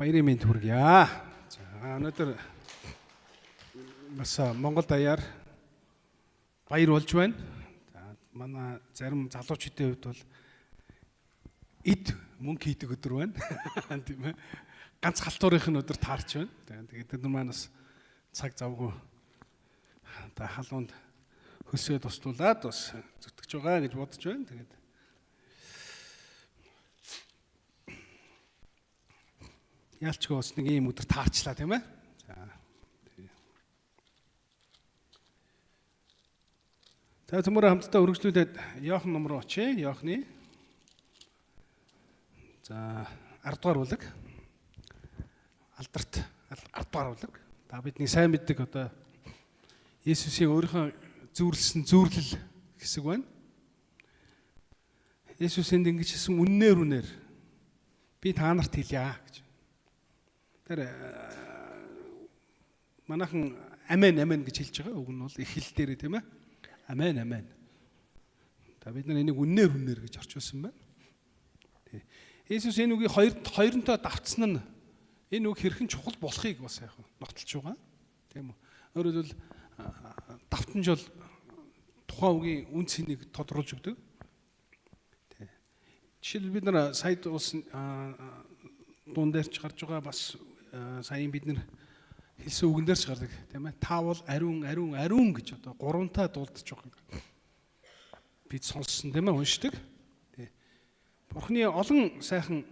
Баярын мэнд хүргье. За өнөөдөр бас Монгол даяар баяр болж байна. За манай зарим залуучуудын хувьд бол эд мөнгө хийдэг өдөр байна. Тийм ээ. Ганц халтуурынхын өдөр таарч байна. Тэгээд бид нар манаас цаг завгүй халуунд хөсөө туслуулаад бас зүтгэж байгаа гэж бодож байна. Тэгээд ялчгүй бас нэг ийм өдөр таарчлаа тийм ээ. За төмөр хамтдаа үргэлжлүүлээд Иохан ном руу очие. Иохны за 10 дугаар бүлэг. Алдарт 10 дугаар бүлэг. Та бидний сайн мэддэг одоо Есүсийн өөрийнхөө зүйрлсэн зүйрлэл хэсэг байна. Есүсэнд ингэж хэлсэн үннээр би та нарт хэлье гэж. Тэр манайхан амен гэж хэлж байгаа. Үг нь бол их хэл дээр тийм ээ. Амен. Та бид нар энийг үннээр гэж орчуулсан байна. Есүс энэ үгийг хоёрынтой давтсан нь энэ үг хэрхэн чухал болохыг бас яг нотолж байгаа. Тийм үү? Өөрөөр хэлбэл давтамж бол тухайн үгийн үн цэнийг тодруулж өгдөг. Жишээлбэл бид нар сая дуун дээрч гарч байгаа бас саяын бид нар хэлсэн үгэн дээрч гардаг тийм ээ. Таавал ариун гэж одоо гуравтаа дуулдаж байгаа. Бид сонссон тийм ээ, уншдаг. Бурхны олон сайхан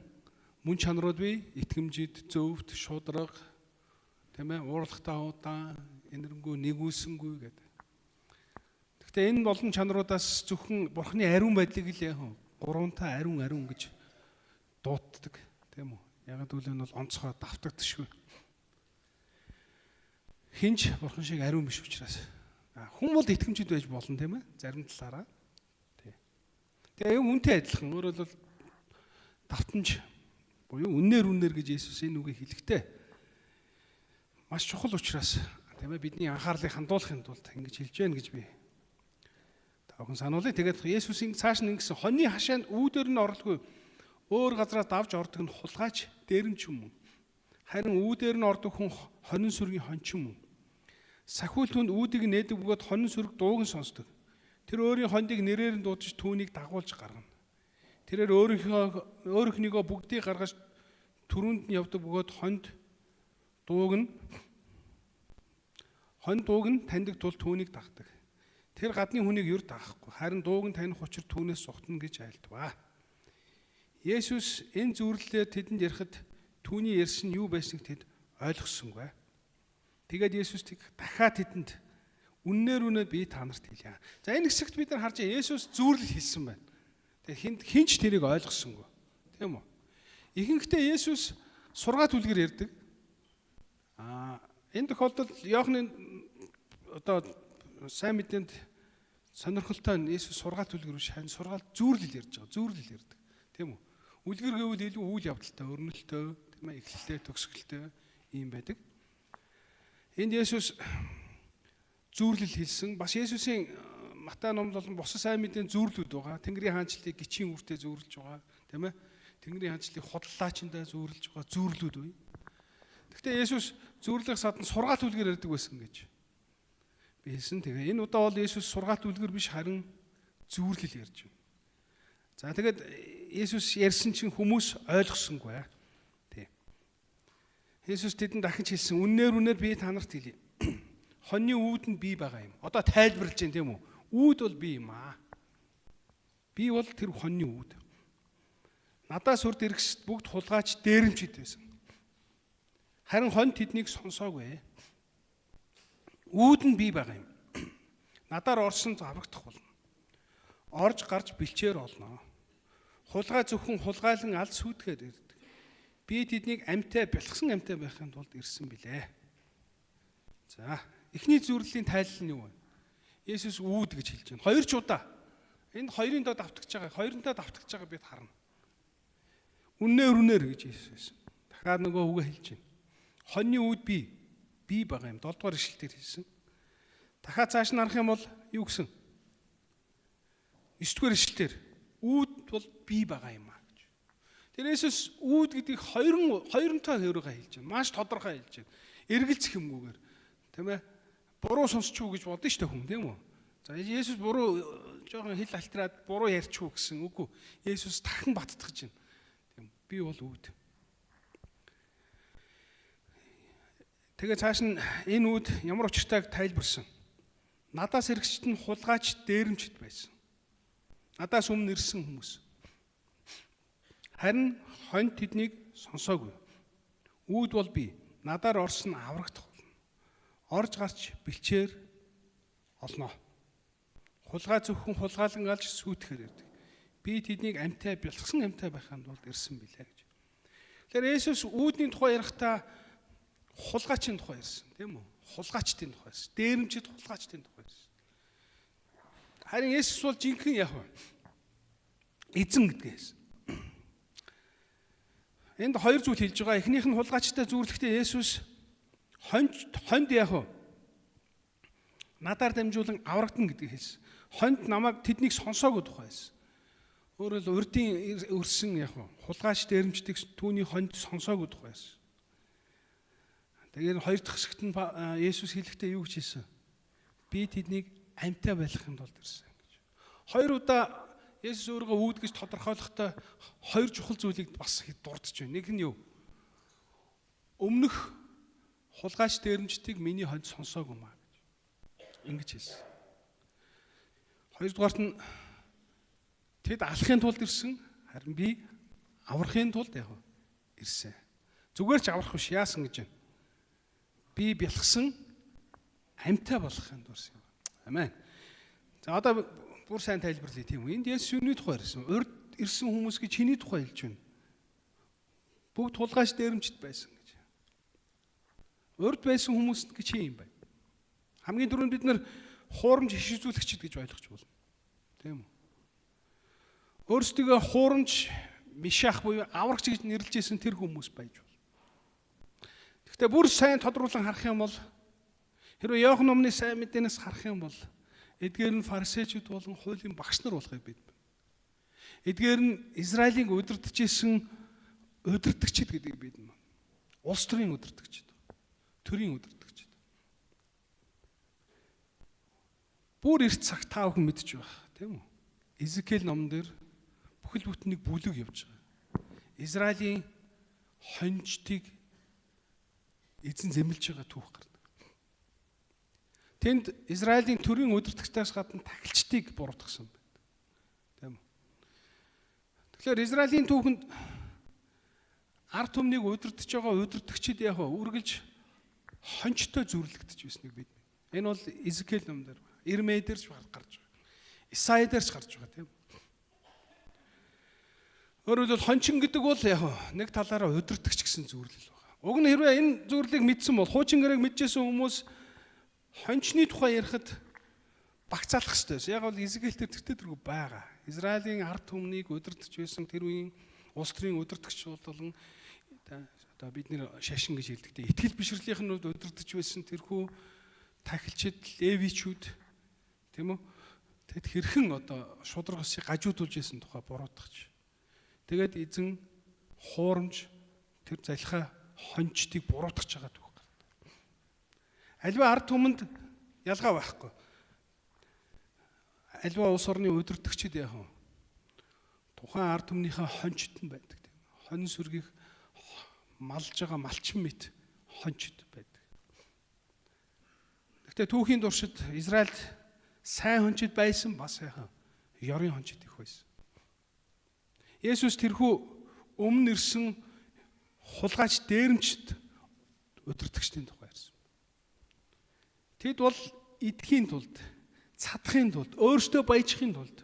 мөн чанарууд бий, итгэмжид, зөвхт, шударга, тийм ээ, уурлагтай удаан, энэрнгүү, нэгүсэнгүй гэдэг. Гэхдээ энэ олон чанаруудаас зөвхөн Бурхны ариун байдлыг л яг гуравтаа ариун гэж дууддаг, тийм үү? Яг л энэ бол онцгой давтагдшгүй. Хинч Бурхан шиг ариун биш учраас хүн бол итгэмжид байж болно тийм ээ, зарим талаараа. Тэгээ яг үнтэй адилхан. Өөрөөр хэлбэл давтамж буюу үннээр гэж Есүс энэ үгийг хэлэхдээ маш чухал учраас тийм ээ, бидний анхаарлыг хандуулахын тулд ингэж хэлж байна гэж би тавхан сануулъя. Тэгээд Есүсийн цааш нь ингэсэн хоньны хашаанд үүдээр нь орлгүй өөр газараа давж ордог нь хулгайч дээрэмч юм. Харин үүдээр нь ордог хүн хонин сүргийн хончин юм. Сахиул түнд үүдийг нээдэг бөгөөд хонин сүрэг дууг нь сонсдог. Тэр өөрийн хондыг нэрээр нь дуудаж түүнийг дагуулж гаргана. Тэрээр өөрийнхнийгөө бүгдийг гаргаж түрүүнд нь явдаг бөгөөд хонь дууг нь таньдаг тул түүнийг дагдаг. Тэр гадны хүнийг юр дагахгүй. Харин дууг нь таних учир түүнээс сухтана гэж айлдваа. Есүс энэ зүрлэлээр тэдэнд ярихад түүний ярьсан юу байсныг тэд ойлгосонгүй. Тэгээд Есүс дахиад тэдэнд үннээр би та нарт хэлье. За энэ хэсэгт бид нар харж Есүс зүрлэл хэлсэн байна. Тэгээд хинч тэрийг ойлгосонгүй. Тийм үү? Ихэнхдээ Есүс сургаалт үлгэр ярьдаг. Энэ тохиолдолд Иохны одоо сайн мэдээнд сонирхолтой нь Есүс сургаалт үлгэр биш, харин сургаалт зүрлэл ярьж байгаа. Зүрлэл ярьдаг. Тийм үү? Үлгэр гэвэл илүү үйл явдалтай, өрнөлтөө, тийм ээ, эхлэлтэй, төгсгөлтэй ийм байдаг. Энд Есүс зүрлэл хэлсэн. Бас Есүсийн Матай номд болон бусад сайн мэдээний зүрлүүд байгаа. Тэнгэрийн хаанчлалыг гिचийн үртэй зүүрлж байгаа, тийм ээ. Тэнгэрийн хаанчлалыг хотлолаачиндаа зүүрлж байгаа зүрлүүд үе. Гэхдээ Есүс зүрлэх сад нь сургаалт үлгэр ярьдаг байсан гэж би хэлсэн. Тэгээ энэ удаа бол Есүс сургаалт үлгэр биш, харин зүрлэл ярьж байна. За тэгээд Есүс ярьсан чинь хүмүүс ойлгосонгүй. Тий. Есүс тэдэнд дахиж хэлсэн үннээр би та нарт хэлье. Хоньны үүд нь би байгаа юм. Одоо тайлбарлаж байна тийм үү? Үүд бол би юм аа. Би бол тэр хоньны үүд. Надаас үрд ирэхс бүгд хулгайч дээрэмчид байсан. Харин хонь тэднийг сонсоогүй. Үүд нь би байгаа юм. Надаар орсон аврагдах болно. Орж гарч бэлчээр олно. Хулгай зөвхөн хулгайлан аль сүйтгэхээр ирдэг. Би тэднийг бэлгсэн амьтаа байхын тулд ирсэн билээ. За, эхний зүрлийн тайлал нь юу вэ? Есүс үүд гэж хэлж байна. Хоёр ч удаа. Энд хоёрын доо давтагдж байгаа бид харна. Үннээр гэж Есүс. Дахиад нөгөө үгээ хэлж байна. Хоньны үүд би байгаа юм. 7 дугаар ишлэлээр хэлсэн. Дахиад цааш нь харах юм бол юу гэсэн? 9 дугаар ишлэлээр үүд бол би байгаа юм аа гэж. Тэр Есүс үүд гэдгийг хоёронтой өөрөөгөө хэлж байна. Маш тодорхой хэлж байна. Эргэлзэх юмгүйгээр. Тийм ээ? Буруу сонсчихгүй гэж бодно шүү дээ хүн, тийм үү? За Есүс буруу жоохон хэл алтраад буруу ярьчихгүй гэсэн үгүй. Есүс дахин баттгаж байна. Тийм. Би бол үүд. Тэгээ цааш нь энэ үүд ямар учиртайг тайлбарсан. Надаас эргэжт нь хулгайч дээрэмчд байсан. Надаас өмнө ирсэн хүмүүс. Харин хонь тэднийг сонсоогүй. Үүд бол би. Надаар орсон аврагдах болно. Орж гарч бэлчээр олноо. Хулгай зөвхөн хулгайлан алж сүйтгэхээр ирдэг. Би тэднийг амьтаа бэлтгэсэн амьтаа байханд бол ирсэн билээ гэж. Тэгэхээр Есүс үүдний тухай ярихдаа хулгайчийн тухай ярьсан, тийм үү? Хулгайчдын тухай ярьсан. Дээрэмчид хулгайчдын тухай ярьсан. Харин Есүс бол жинхэнэ яг эзэн гэдгээ хэлсэн. Энд хоёр зүйл хэлж байгаа. Эхнийх нь хулгайчтай зүүрлэхдээ Есүс хонд яг надаар дамжуулан аврагдана гэдгийг хэлсэн. Хонд намайг тэднийг сонсоогүй тухай хэлсэн. Өөрөөр хэл урдын өрсөн яг хулгайч дээрэмчдийг түүний хонд сонсоогүй тухай хэлсэн. Тэгээд хоёр дахь хэсэгт нь Есүс хэлэхдээ юу гэж хэлсэн? Би тэднийг амьтаа байлгахын тулд ирсэн гэж. Хоёр удаа Есүс өөрийгөө үүд гэж тодорхойлохдоо хоёр чухал зүйлийг бас дурдж байна. Нэг нь юу? Өмнөх хулгайч дээрэмчдийг миний хонд сонсоогүй маа гэж. Ингэж хэлсэн. Хоёрдугаарт нь тэд алахын тулд ирсэн, харин би аврахын тулд яг ирсэн. Зүгээр ч аврах биш, яасан гэж байна. Би бэлгсэн амьтаа болохын дурсан юм. Амен. За одоо бүр сайн тайлбарлая тийм үү? Энд Есүс юуны тухай ярьсан? Урд ирсэн хүмүүс гэж чиний тухай хэлж байна. Бүгд хулгайч дээрэмчд байсан гэж. Урд байсан хүмүүс гэж чи юм байна. Хамгийн түрүүнд бид нар хуурамч иш үзүүлэгчд гэж ойлгож болно. Тийм үү? Өөрсдөө хуурамч мишах буюу аврагч гэж нэрлэжсэн тэр хүмүүс байж болно. Гэхдээ бүр сайн тодруулан харах юм бол хэрвээ Иохан номны сайн мэдээнээс харах юм бол эдгээр нь фарисеучуд болон хуулийн багш нар болохыг бид. Эдгээр нь Израилийн удирдах исэн удирдагчид гэдгийг бид. Улс төрийн удирдагчид. Төрийн удирдагчид. Бүр эрт цаг та бүхэн мэдж байгаа, тийм үү? Изекиэл номон дээр бүхэл бүтнийг бүлэг явж байгаа. Израилийн хонжтыг эзэн зэмлэж байгаа түүх гарна. Тэнд Израилийн төрийн удирдагчдаас гадна тахилчдыг буруутгасан байна. Тийм үү? Тэгэхээр Израилийн түүхэнд ард түмнийг удирдах байгаа удирдагчид яг үргэлж хончтой зүрлэгдэж байсныг бид. Энэ бол Изекиэл ном дээр, Ирмэ дээр ч гарч байгаа. Исая дээр ч гарч байгаа, тийм үү? Өөрөөр хэлбэл хончин гэдэг бол яг нэг талаараа удирдагч гэсэн зүрлэл байна. Уг нь хэрвээ энэ зүрлэлийг мэдсэн бол хуучин гэрээг мэдчихсэн хүмүүс хончны тухай ярихад багцаалах хэрэгтэй. Яг бол Изекиэл дээр тэргүй байгаа. Израилийн ард түмнийг удирдах байсан тэр үеийн улс төрийн удирдагч болон одоо бид нэр шашин гэж хэлдэг. Итгэл бишрлийнхэн удирдах байсан тэрхүү тахилчид, левичүүд тийм үү? Тэд хэрхэн одоо шудраг усыг гажуудуулж байсан тухай буруутгах. Тэгээд эзэн хуурамч тэр залхаа хончдыг буруутгах байгаа түүх. Аливаа ард түмэнд ялгаа байхгүй. Аливаа улс орны удирдагчид яг тухайн ард түмнийхээ хончд нь байдаг тийм. Хонь сүргийг малж байгаа малчин мэт хончд байдаг. Гэхдээ түүхийн туршид Израильд сайн хончид байсан, бас сайхан ёрын хончид их байсан. Есүс тэрхүү өмнө ирсэн хулгайч дээрэмчд удирдагчдын тухай ярьсан. Тэд бол идэхийн тулд, цадахын тулд, өөрсдөө баяжихын тулд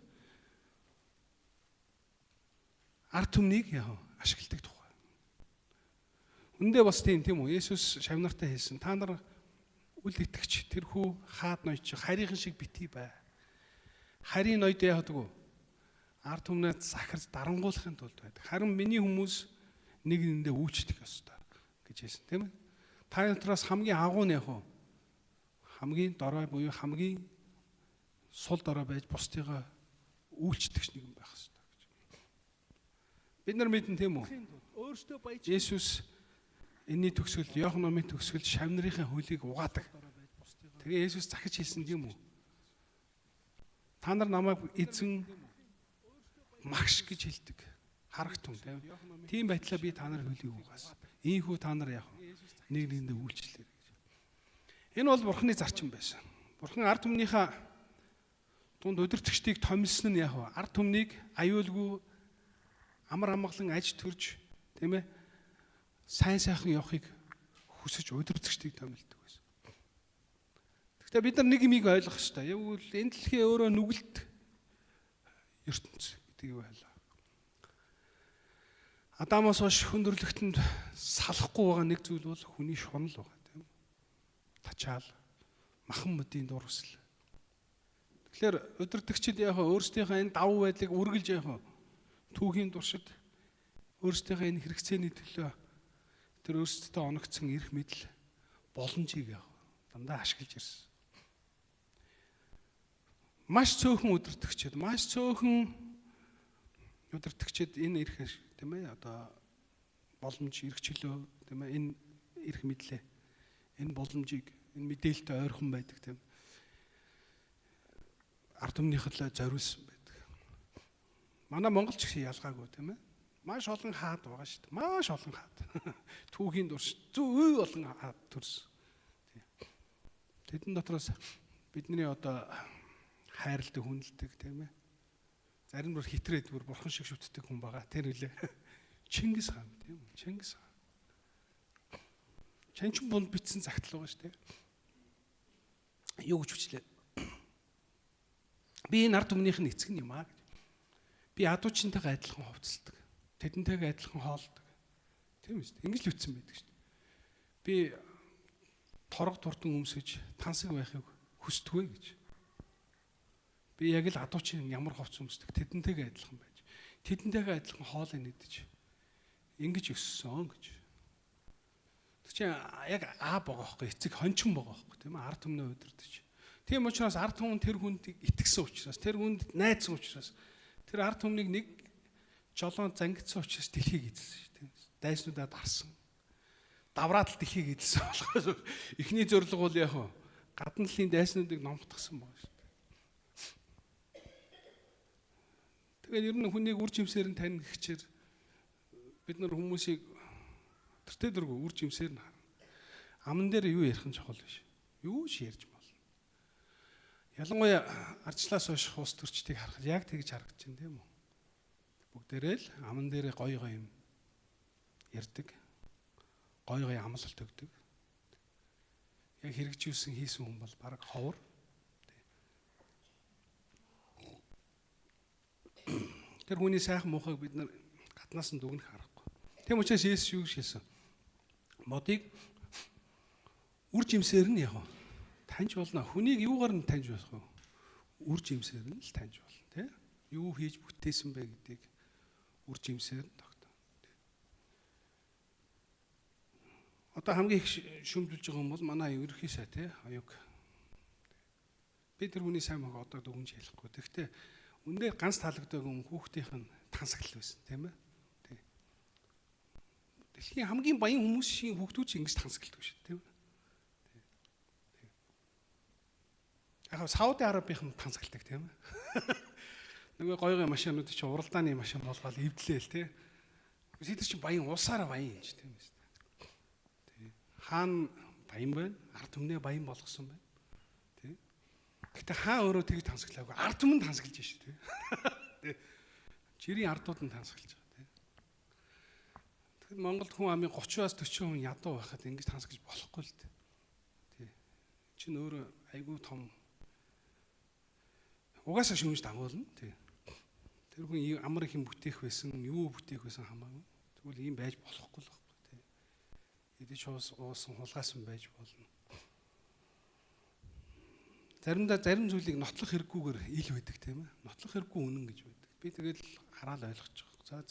ард түмнийг ашигладаг тухай. Үндэ бас тийм үү? Есүс шавнартаа хэлсэн. Та нар үл итгэгч тэрхүү хаад ноёч харийнхан шиг битгий бай. Харийн ноёд яадаг вэ? Ард түмнээ захирч дарангуулахын тулд байдаг. Харин миний хүмүүс нэг нэгэндээ үйлчлэх ёстой гэж хэлсэн, тийм ээ? Та натраас хамгийн агуу нь хамгийн дорой буюу хамгийн сул дорой байж бусдыгаа үйлчлэгч нэгэн байх ёстой гэж. Бид нар мэдэн тийм үү? Есүс энэний төгсгөл, Иохан номын төгсгөл шавь нарын хөлийг угаадаг. Тэгээ Есүс захиж хэлсэн тийм үү? Та нар намайг эзэн магш гэж хэлдэг. Харагт хүн тийм байтлаа би та нарын хөлийг угаасан. Ийхүү та нар яах вэ? Нэг нэгэндээ үйлчлээ гэж. Энэ бол Бурхны зарчим байсан. Бурхан ард түмнийхээ дунд өдөртөгчдийг томилсон нь яах вэ? Ард түмнийг аюулгүй амар амгалан аж төрж тийм ээ сайн сайхан явахыг хүсэж өдөртөгчдийг томилдог байсан. Гэхдээ бид нар нэг юмыг ойлгох хэрэгтэй. Явуул энэ дэлхийн өөрөө нүгэлт ертөнц гэдгийг байлаа. Адамаас хойш хүндрэлтэнд салахгүй байгаа нэг зүйл бол хүний шунал байгаа тийм үү? Тачаал, махан мөдийн дурсал. Тэгэхээр өдөртөгчд яг өөрсдийнхөө энэ давуу байдлыг үргэлж яг түүхийн туршид өөрсдийнхөө энэ хэрэгцээний төлөө тэр өөрсдөө оногдсон эрх мэдэл боломжийг яг дандаа ашиглаж ирсэн. Маш цөөхөн өдөртөгчд энэ эрх тийм ээ одоо боломж эрх чөлөө тийм ээ энэ эрх мэдлээ энэ боломжийг энэ мэдээлэлтэй ойрхон байдаг тийм ард түмнийхээ зориулсан байдаг. Манай монголч их ялгаагүй тийм ээ. Маш олон хаад байгаа шүү дээ. Маш олон хаад. Түүхийн дурш зүй олон хаад төрсөн. Тэдэн дотроос бидний одоо хайрладаг, хүндэлдэг тийм ээ. Зарим бүр хитрээд бүр бурхан шиг шүтдэг хүн байгаа. Тэр үлээ. Чингис хаан тийм үү? Чингис хаан. Чанчин бунд битсэн загтал байгаа шүү дээ. Юу гэж хүчлээ? Би энэ ард түмнийх нь эцэг юм аа гэж. Би адуучинтайгаа адилхан хувцалдаг. Тэдэнтэйгээ адилхан хоолдог. Тийм үү? Ингэж л үтсэн байдаг шүү дээ. Би торог турдан өмсөж тансаг байхыг хүсдэг вэ гэж. Би яг л адуучин ямар хувц өмсдөг тэдэнтэйгээ адилхан байж. Тэдэнтэйгээ адилхан хоолыг нэдэж. Ингэж өссөн гэж. Тэг чи яг аа байгаа хөөхгүй эцэг хончин байгаа хөөхгүй тийм ээ ард түмнээ удирдах. Тийм учраас ард түмэн тэр хүнд итгэсэн учраас тэр хүнд найзсан учраас тэр ард түмнийг нэг жолоон зангидсан учраас дэлхийг эзэлсэн шүү дээ. Дайснуудаа дарсан. Давраад л дэлхийг эзэлсэн болохоос эхний зорилго бол яг гадна талын дайснуудыг номтгосон байгаа шүү дээ. Тэгээд ер нь хүнийг үр жимсээр нь таних гэхээр бид нар хүмүүсийг тэртээ дөрвөө үр жимсээр нь харна. Аман дээр юу ярих нь чухал биш. Юу ч ярьж болно. Ялангуяа ардчлаас хойш хус төрчдгийг харахад яг тэгж харагдаж байна тийм үү? Бүгдээрээ л аман дээрээ гоё юм ярьдаг. Гоё амлалт өгдөг. Яг хэрэгжүүлсэн хийсэн хүн бол баг ховор. Тэр хүний сайхан муухайг бид нар гаднаас нь дүгнэх аргагүй. Тийм учраас Есүс юу гэж хэлсэн? Модыг үр жимсээр нь яг таньж болно. Хүнийг юугаар нь таньж болох вэ? Үр жимсээр нь л таньж болно, тийм? Юу хийж бүтээсэн бэ гэдгийг үр жимсээр нь тогтоо. Одоо хамгийн их шүмжилж байгаа юм бол манай ерөнхий сайд тий аюуг. Би тэр хүний сайн мог одоо дүгнж хэлэхгүй. Тэгэхдээ үндээр ганц таалагддаг юм хүүхдийнх нь тансаглал байсан, тийм ээ? Тий. Дэлхийн хамгийн баян хүмүүсийн хүүхдүүд ч ингэж тансагладаг шүү, тийм ээ? Яг Сауди Арабийнхан тансагладаг тийм ээ. Нөгөө гоёгын машинууд чи уралдааны машин болгоод эвдлээл тий. Тэд чинь баян усаараа баян юм чи тийм ээ. Тий. Хаан баян байна, ард түмнээ баян болгосон байна. Тий. Гэхдээ хаан өөрөө тэгж тансаглаагүй, ард түмэн тансаглаж шүү тий. Тий. Жирийн ардууд нь тансаглаж байгаа тий. Тэгэхээр Монголд хүн амын 30-аас 40 хүн ядуу байхад ингэж тансаглаж болохгүй л тий. Тий. Чин өөрөө айгүй том угаасаа шүмж дагуулна тий. Тэр хүн амар их юм бүтээх байсан, юу бүтээх байсан хамаагүй. Тэгвэл ийм байж болохгүй л байхгүй тий. Эдэж уусан хулгайсан байж болно. Заримдаа зарим зүйлийг нотлох хэрэггүйгээр ил байдаг тийм ээ. Нотлох хэрэггүй үнэн гэж байдаг. Би тэгэл хараал ойлгочих. За.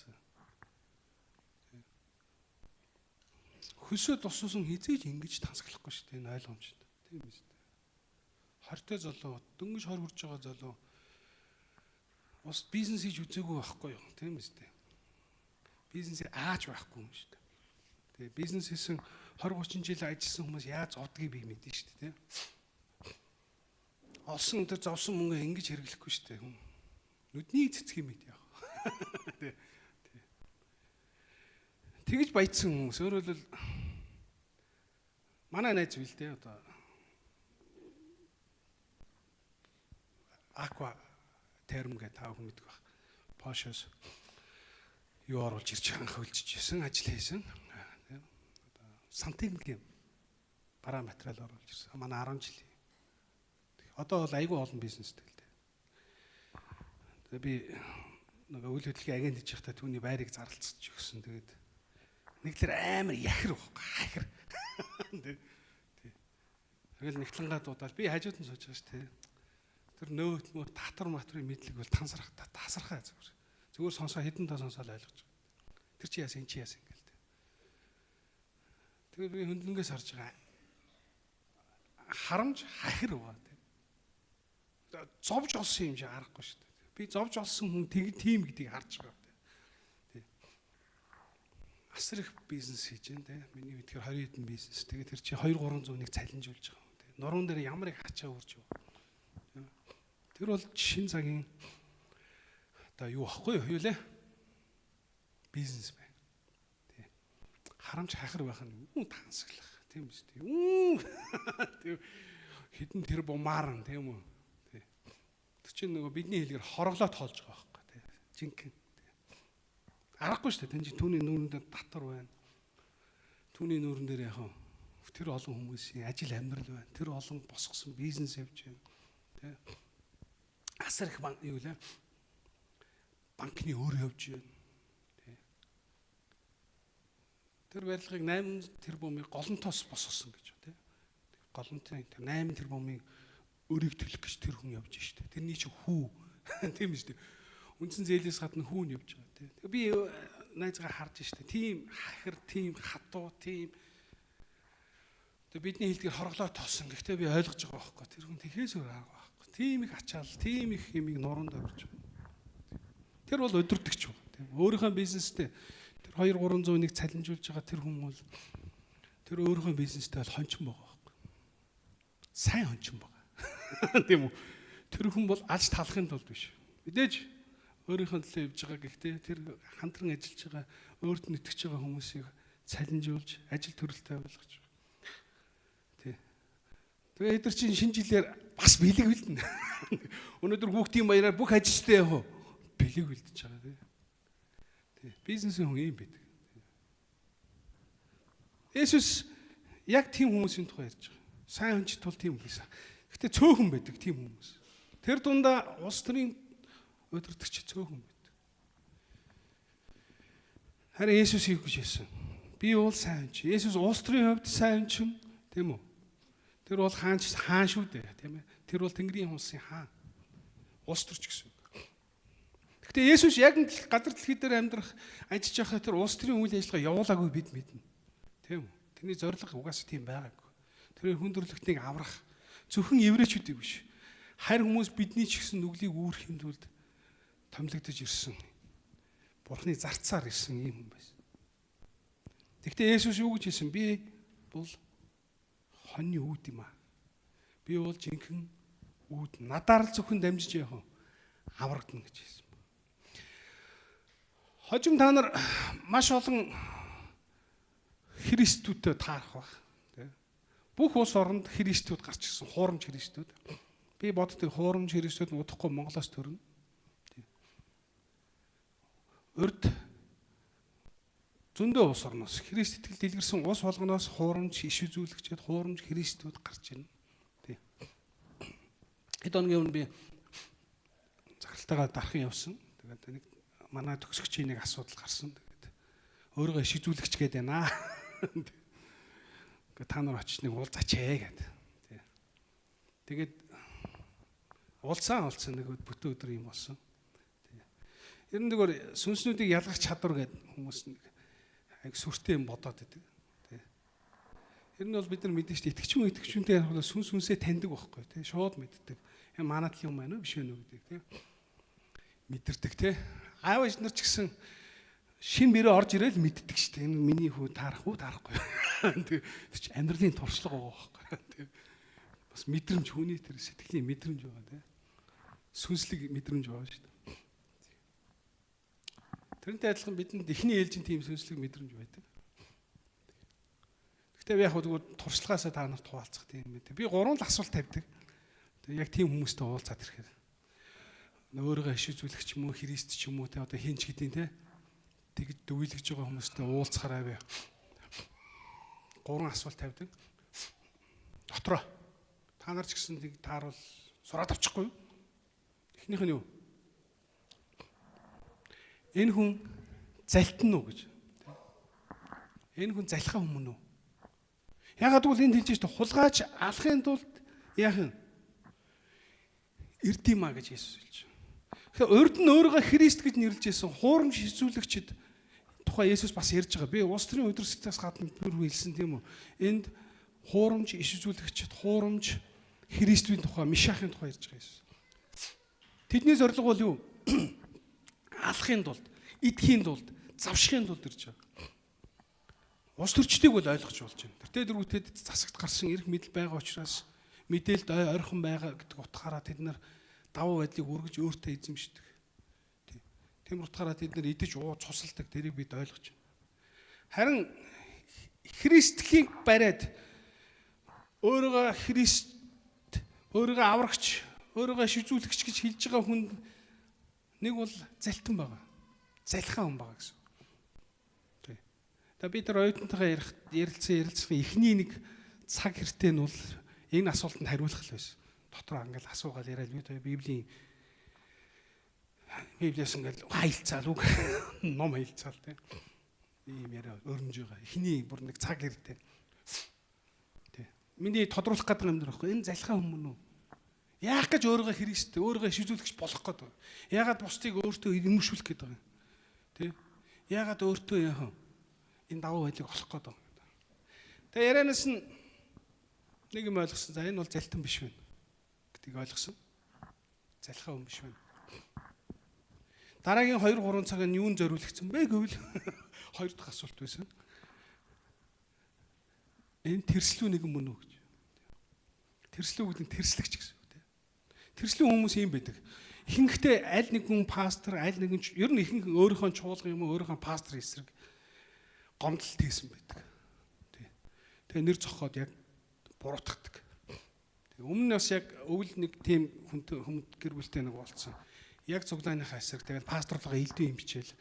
Хөсөө тусуусан хизээж ингэж тансаглахгүй шүү дээ энэ ойлгомжтой. Тийм ээ. Хортой золоо, дөнгөж хор хурж байгаа золоо бас бизнес хийж үзээгүй байхгүй юу? Тийм ээ. бизнесээ ааж байхгүй юм шүү дээ. Тэгээ бизнес хийсэн 20 30 жил ажилласан хүмүүс яаж зовдгийг би мэднэ шүү дээ. Олсон өдөр зовсон мөнгө ингэж хэрэглэхгүй шүү дээ. Нүдний цэцэг юм яах. Тэгэж баяцсан хүмүүс өөрөөр хэлбэл манай найз бил дээ одоо Aqua Term гэдэг таа хүн мэддэг баг. Porsche-с юу оруулж ирж байгаа хөлжижсэн ажил хийсэн. Одоо сантиметрийн бараа материал оруулж ирсэн. Манай 10 жилийн. Одоо бол айгүй олон бизнестэй л дээ. Тэгээ би нэг үйл хөдлөлийн агент хийж байхдаа түүний байрыг зарлцж өгсөн. Тэгээд нэг л амар яхир байхгүй хахир. Тэгэл нэгтлэнгаа дуудаал би хажууд нь сууж байгаа шүү дээ. Тэр нөөт мөр татвар матрын мэдлэг бол тасархаа зүгээр сонсоо хэдэн та сонсоод ойлгож байгаа. Тэр чи яасан энэ чи яасан ингээл дээ. Тэгээд би хөндлөнгөөс харж байгаа. Харамж хахир байгаа тийм. Зовж олсон юм шиг харахгүй шүү дээ. Би зовж олсон хүн тийм гэдгийг харж байгаа тийм. Асар их бизнес хийж байна тийм. Миний мэдхээр 20 хэдэн бизнес. Тэгээд тэр чи 2-300-ыг цалинжуулж байгаа юм тийм. Нуруунд дээр ямар их хачаа үрж байгаа. Тэр бол шин цагийн одоо юу ахгүй юу лээ? Бизнес байна. Тий. Харамж хахир байх нь тансаглах. Тийм биз дээ. Тийм хідэн тэр бумаарн тийм үү? Тий. Тэр чинь нөгөө бидний хэлээр хороглоо тоолж байгаа байхгүй тий. Жинхэнэ. Аргагүй шүү дээ. Тэн чинь түүний нүүрэн дээр татвар байна. Түүний нүүрэн дээр яг тэр олон хүмүүсийн ажил амьдрал байна. Тэр олон босгосон бизнес явж байна. Тий. Асар их юу лээ? Банкны өөр явж байна. Тий. Тэр барилгыг 8 тэрбумыг голонтоос босгосон гэж тий. Голонтын 8 тэрбумыг өрийг төлөх гэж тэр хүн явж штэ. Тэрний чи хүү. Тийм шүү дээ. Үндсэн зээлээс гадна хүү нь явж байгаа тий. Би найзгаа харж штэ. Тийм хахир, тийм хатуу, тийм бидний хэлдгээр хорглоо тоосон. Гэхдээ би ойлгож байгаа байхгүй. Тэр хүн тэхээс өөр арга байхгүй. Тийм их ачаал, тийм их юмыг нуруунд орж байгаа. Тэр бол өдөртөгч байна. Тийм. Өөрийнхөө бизнестэй тэр 2-300-ыг цалинжуулж байгаа тэр хүн бол тэр өөрийнхөө бизнестэй бол хончин байгаа байхгүй. Сайн хончин байгаа. Тийм үү? Тэр хүн бол алж талахын тулд биш. Мэдээж өөрийнхөө төлөө явж байгаа гэхдээ тэр хамтран ажиллаж байгаа өөрт нь итгэж байгаа хүмүүсийг цалинжуулж, ажил төрөлтэй болгож. Тэгээ эдгээр чинь шинэ жилээр бас бэлэг бэлдэнэ. Өнөөдөр хүүхдийн баяраар бүх ажилчтай яг бэлэг бэлдэж байгаа тий. Бизнесийн хүн юм байдаг. Есүс яг тийм хүмүүсийн тухай ярьж байгаа. Сайн хүнчт тул тийм хүмүүс. Гэтэ цөөхөн байдаг тийм хүмүүс. Тэр дундаа улс төрийн өдөртөгч цөөхөн байдаг. Харин Есүс юу гэж хэлсэн? Би бол сайн хүнч. Есүс улс төрийн хувьд сайн хүнч тийм үү? Тэр бол хаан шүү дээ тийм ээ. Тэр бол Тэнгэрийн улсын хаан. Улс төрч гэсэн үг. Гэхдээ Есүс яг газар дэлхий дээр амьдрах ажиллаж байхад тэр улс төрийн үйл ажиллагаа явуулаагүй бид мэднэ. Тийм үү? Тэрний зорилго угаасаа тийм байгаагүй. Тэр хүндрэлтнийг аврах зөвхөн еврейчүүдийг биш. Харь хүмүүс бидний ч гэсэн нүглийг үүрхийн тулд томилогдож ирсэн. Бурхны зарцаар ирсэн юм хүн байсан. Гэхдээ Есүс юу гэж хэлсэн? Би бол хоньны үүд юм аа. Би бол жинхэнэ үүд. Надаар л зөвхөн дамжиж явах аврагдана гэж хэлсэн. Хожим та нар маш олон христүүдтэй таарах баг. Бүх улс оронд христүүд гарч ирсэн. Хуурамч христүүд. Би боддог хуурамч христүүд нь удахгүй Монголоос төрнө. Урд зөндөө улс орноос Христ итгэл дэлгэрсэн улс болгоноос хуурамч иш үзүүлэгчид хуурамч христүүд гарч ирнэ. Тий. Хэд хоногийн өмнө би захиралтайгаа дархан явсан. Тэгээд нэг манай төгсөгчийн нэг асуудал гарсан. Тэгээд өөрийгөө иш үзүүлэгч гээд байна. Гэхдээ та нар очиж нэг уулзаач гэдэг. Тий. Тэгээд уулзсан нэг бүтэн өдөр юм болсон. Тий. Ер нь зүгээр сүнснүүдийг ялгах чадвар гэдэг хүмүүс нэг аяг сүртэй юм бодоод байдаг. Тий. Ер нь бол бид нар мэдэн шүү дээ. Итгэвчүүнтэй яг сүнсээ таньдаг байхгүй тий. Шууд мэддэг. Манайд л юм байна уу биш үү гэдгийг тий. Мэдэрдэг тий. Аав ээж нар ч гэсэн Шин мөрөө орж ирээл мэддэг шүү дээ. Энэ миний хүү таарах уу, таарахгүй. Тэр чи амьдралын туршлага байгаа байхгүй. Бас мэдрэмж, хүний тэр сэтгэлийн мэдрэмж байгаа тийм. Сүнслэг мэдрэмж байгаа шүү дээ. Тэрнтэй адилхан бидэнд эхний ээлжийн тийм сүнслэг мэдрэмж байдаг. Гэхдээ яг зүгээр туршлагаасаа та нарт хуваалцах тийм үү. Би 3 л асуулт тавьдаг. Тэгээ яг тийм хүмүүстэй уулзаад ирэхээр өөрийгөө иш үзүүлэх ч юм уу, Христ ч юм уу те одоо хинч гэдیں те тэгж дүйлгэж байгаа хүмүүстэй уулзахаараа би 3 асуулт тавьдаг. Дотроо та нар ч гэсэн тийг тааруул сураад авчихгүй юу? Эхнийх нь юу? Энэ хүн залтан уу гэж. Энэ хүн залхаа хүмүүн үү? Ягаад гэвэл энд хэлж байгаа хулгайч алахын тулд яах юм? Эрдимаа гэж Есүс хэлж байна. Тэгэхээр урд нь өөрийгөө Христ гэж нэрлэж байсан хуурамч хизүүлэгчд тухай Есүс бас ярьж байгаа. Би улс төрийн удирдлагаас гадна бүр хэлсэн тийм үү? Энд хуурамч иш үзүүлэгчд хуурамч Христийн тухай, Мишахын тухай ярьж байгаа Есүс. Тэдний зорилго бол юу? Алахын тулд, идэхийн тулд, завшихын тулд ирж байгаа. Улс төрчдийг бол ойлгож болж байна. Тэр дөрвүүтэд засагт гарсан эрх мэдэл байгаа учраас мэдээлд ойрхон байгаа гэдэг утгаараа тэд нар давуу байдлыг үргэж өөртөө эзэмшдэг. Тийм утгаараа тэд нар идэж ууж цусалдаг. Тэрийг бид ойлгож байна. Харин Христлийг бариад өөрийгөө Христ, өөрийгөө аврагч, өөрийгөө шижүүлэгч гэж хэлж байгаа хүнд нэг бол залтан байгаа. Залхаа хүн байгаа гэсэн. Би тэр оюутнтайгаа ярилцсан эхний нэг цаг хэртэй нь бол энэ асуултанд хариулах л байсан. Дотроо ингээл асуугаад яриад Библиэс ингээл хайлцаал үг ном хайлцаал тийм. Ийм яриа өрнөж байгаа. Эхний бүр нэг цаг хэртэй. Тийм. Миний тодруулах гэдэг юм дэр байхгүй. Энэ залхаа хүмүүс үү? Яах гэж өөрийгөө Христ, өөрийгөө шизүүлэгч болох гээд байна. Яагаад бусдыг өөртөө имэршүүлэх гээд байгаа юм? Тийм. Яагаад өөртөө яах вэ? Энэ давуу байдлыг олох гээд байна. Тэгээ ярианаас нь нэг юм ойлгосон. За энэ бол залтан биш байна гэдгийг ойлгосон. Залхаа хүн биш байна. Дараагийн 2-3 цаг нь юунд зориулагдсан бэ гэвэл хоёр дахь асуулт байсан. Энэ тэрслүү нэгэн мөн үү гэж. Тэрслүү гэдэг нь тэрслэгч гэсэн үг тийм. Тэрслүү хүмүүс юм байдаг. Ихэнхдээ аль нэгэн пастор, аль нэгэн ер нь ихэнх өөрийнхөө чуулган юм уу, өөрийнхөө пастор эсрэг гомдолт хийсэн байдаг. Тэгээ нэр зохиод яг буруутгадаг. Тэгээ өмнө нь бас яг өвөл нэг тийм хүнд гэр бүлтэй нэг уулзсан. Яг цуглааныхаа эсрэг тэгээд пасторлогоо илдүү юм бичээл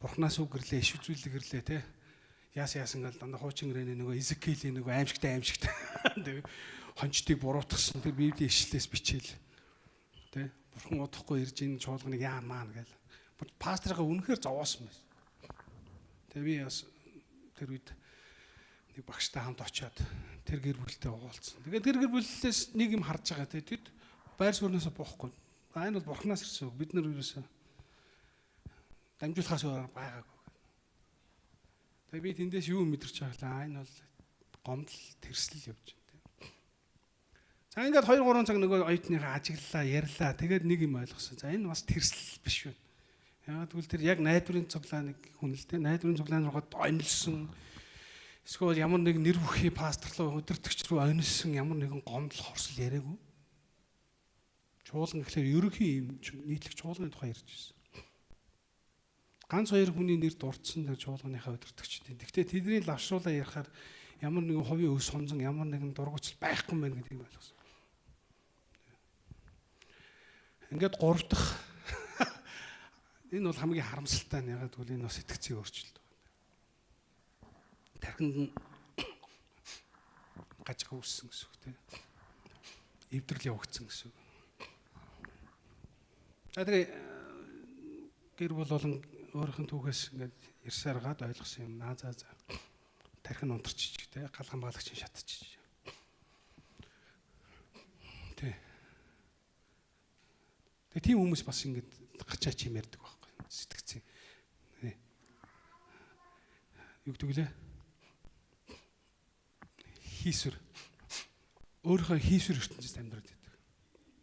бурхнаас үг гэрлээ, иш үзүүлэг гэрлээ те. Яасан гал дандаа хуучин гэрээний нөгөө Изекилийн нөгөө аимшигтай тэгээ хончдыг буруутгасан тэр Библийн ишлэлээс бичээл те. Бурхан удахгүй ирж энэ чуулганыг яа маань гээл. Пасторыгаа үнэхээр зовоосон байсан. Тэгээ би бас тэр үед нэг багштай хамт очиод тэр гэр бүлтэй уулзсан. Тэгээд тэр гэр бүлээс нэг юм харж байгаа те. Тэд байр сууриасаа буухгүй. Энэ бол бурхнаас ирсэн үг. Бид нар ерөөсөө дамжуулахаас өөр байгаагүй. Тэгээ би тэндээс юу мэдэрч байгаа л энэ бол гомдол тэрслэл явж байна. За ингээд 2-3 цаг нөгөө оюутныхаа ажиглалаа, ярьлаа. Тэгээд нэг юм ойлгосон. За энэ бас тэрслэл биш байна. Яагаад гэвэл тэр яг найдварын цуглааныг хүн л дээ. Найдварын цуглаан руугаа онилсон. Эсвэл ямар нэг нэр бүхий пасторлоо өдөртөгч рүү онилсон ямар нэгэн гомдол хорсол яриаггүй. Чуулган гэхлээр ерөнхий юм нийтлэг чуулганы тухай ярьж байсан. Ганц хоёр хүний нэр дурдсан тэр чуулганыхаа өдөртөгчдийн. Гэхдээ тэдний лавшруулаа ярихаар ямар нэгэн хувийн өс сонзон, ямар нэгэн дургуцал байхгүй мэн гэдгийг ойлгосон. Ингээд 3 дахь энэ бол хамгийн харамсалтай нь ягаад гэвэл энэ бас сэтгцийн өөрчлөлт байна. Тархинд нь гажиг үүссэн гэсэн үг тийм. Эвдрэл явагдсан гэсэн үг. Тэгээ гэр бүл болон өөрийнх нь түүхээс ингээд ирсээр гад ойлгосон юм. За. Тархин унтарчиж те гал хамгаалагч шатчих. Тэгээ тийм хүмүүс бас ингээд гачаач юм ярьдаг байхгүй сэтгцэн. Юу гэдэг лээ? Хийсвэр. Өөрийнхөө хийсвэр ертөнцид амьдраад байдаг.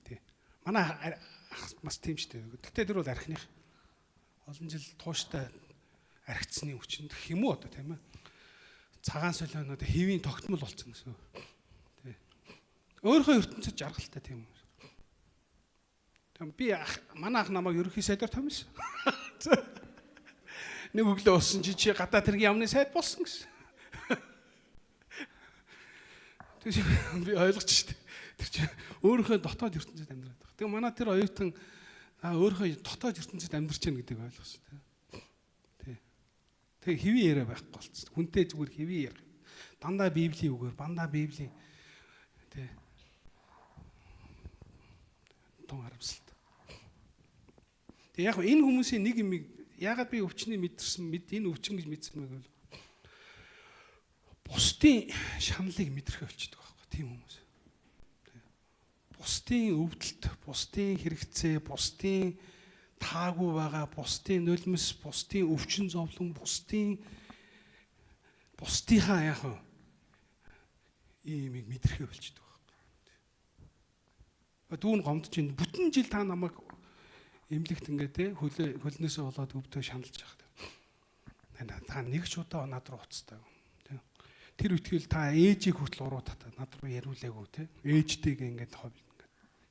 Тий. Манай бас тийм шүү дээ. Гэхдээ тэр бол архиных. Олон жил тууштай архицны хүчин гэх юм уу одоо тийм ээ. Цагаан солионоо хэвийн тогтмол болсон гэсэн. Тий. Өөрийнхөө ертөнцөд жаргалтай тийм үү. Тэгм би манай ах намайг ерөнхий сайдаар томилсон. Нэг өглөө усан чи гадаа тэргийн яамны сайд болсон гэсэн. Тэгсэн би ойлгож штэ. Тэр чи өөрийнхөө дотоод ертөнцөд амьдраад байгаа. Тэгээ манай тэр оюутан өөрийнхөө дотоод ертөнцөд амьдарч байна гэдгийг ойлгосон тийм. Тэг хэвийн яриа байхгүй болчихсон. Хүнтэй зүгээр хэвийн яриа. Дандаа Библийн үгээр, дандаа Библийн тий. Тун харамсалт. Тэг яг энэ хүмүүсийн нэг юм ягаад би өвчнийг мэдэрсэн энэ өвчин гэж мэдсэн мэг бол бусдын шаналлыг мэдрэх болчихдог байхгүй тийм хүмүүс. Бусдын өвдөлт, бусдын хэрэгцээ, бусдын таагүй байгаа, бусдын нулимс, бусдын өвчин зовлон, бусдынхаа яг ийм мэдрэхэ болчихдог байхгүй. Дүүн гомдож ин бүтэн жил та намайг эмнэлэгт ингээд те хөлнөөсөө болоод өвдөө шаналж байгаа. Та нэг ч удаа над руу уцтай. Тэр үтгэл та ээжийг хүртэл уруу татаад над руу яриулаагүй те. Ээжтэйгээ ингээд ховь ингээд.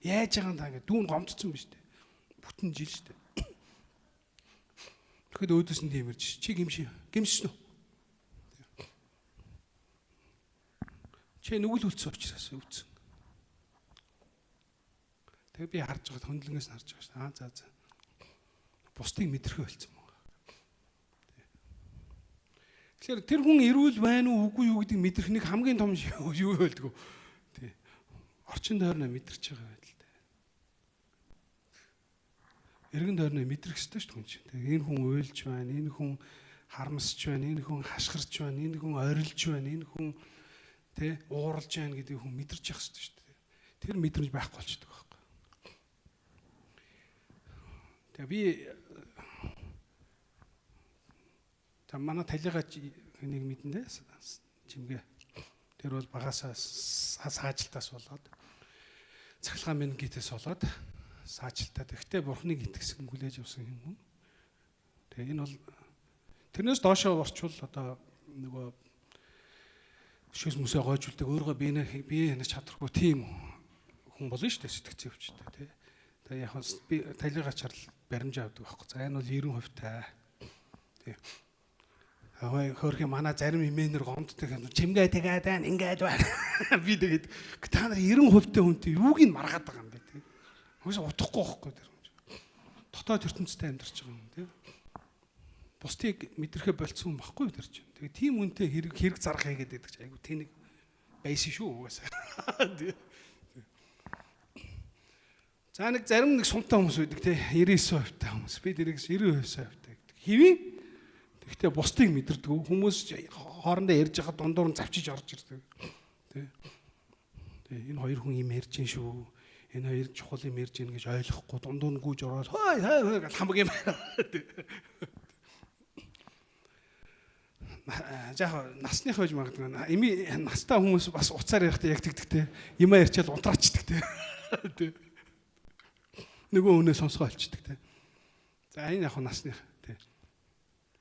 Яаж байгаа та ингээд дүүн гомдсон биз дээ. Бүтэн жил шүү дээ. Тэгэхэд өөдөөс нь тиймэрч чи гимшсэн үү? Чи нүгэл үлдсэн учраас өвдсөн. Тэгээ би харж байгаа хөндлөнгөөс нь харж байгаа шүү. За. Бусдыг мэдрэхэ болцсон байна. Тэгэхээр тэр хүн эрүүл байна уу үгүй юу гэдгийг мэдрэх нэг хамгийн том юу байлгүй. Тий. Орчин тойрноо мэдэрч байгаа байдал. Эргэн тойрноо мэдрэх ёстой шүү дээ. Тэгээ энэ хүн уйлж байна, энэ хүн харамсч байна, энэ хүн хашгирч байна, энэ хүн орилж байна, энэ хүн тэ ууралж байна гэдгийг хүн мэдэрч явах ёстой шүү дээ. Тэр мэдрэмж байхгүй болчихдог байхгүй. Тэгээ би манай талигаа нэг мэднэ чимгээ. Тэр бол багасаа саажилтаас болоод цахилгаан менгитээс болоод саажилтаа. Тэгтээ бурхныг итгэсэн хүлээж авсан юм. Тэгээ энэ бол тэрнээс доошоо орчвол одоо нөгөө шүс мүсээ гойжулдаг өөрөө бие хянаж чадахгүй тийм хүн болно шүү дээ сэтгцэн өвчтэй тий. Тэгээ яг би талигаа чарл баримж авдаг байхгүй. За энэ бол 90% таа. Тий. Хөрхи манай зарим имэнер гомддог юм. Чимгээ тэгээд байна, ингээд байна. Би тэгээд та нар 90% хүнтэй юуг нь маргаад байгаа юм бэ тий. Хөөс утахгүй байхгүй тэр. Дотоод ертөнцтэй амьдарч байгаа юм тий. Бусдыг мэдрэхэ болцсон байхгүй тэр чинь. Тэгээд тийм үнтэй хэрэг зарах хийгээд байдаг чи айгу тэнэг байсан шүү угаасаа. За нэг зарим нэг сунтаа хүмүүс үүдэг тий 99% та хүмүүс. Би дэрэгс 90% тавьдаг. Хэвэн гэхдээ бусдыг мэдэрдэг хүмүүс хоорондоо ярьж байгаа дундуур нь завчиж орж ирдэг. Тий. Энэ хоёр хүн юм ярьж гин шүү. Энэ хоёр чухал юм ярьж гин гэж ойлгохгүй дундуур нь гүйж ороод хой гэж хамаг юм байна. Жаа насных байж магадгүй. Эми настай хүмүүс бас уцаар ярихдаа яг тэгдэгтэй. Юмаа ярьчаал унтраачдаг тий. Нөгөө өнөө сонсгоо олчдаг тий. За энэ яг насных тий.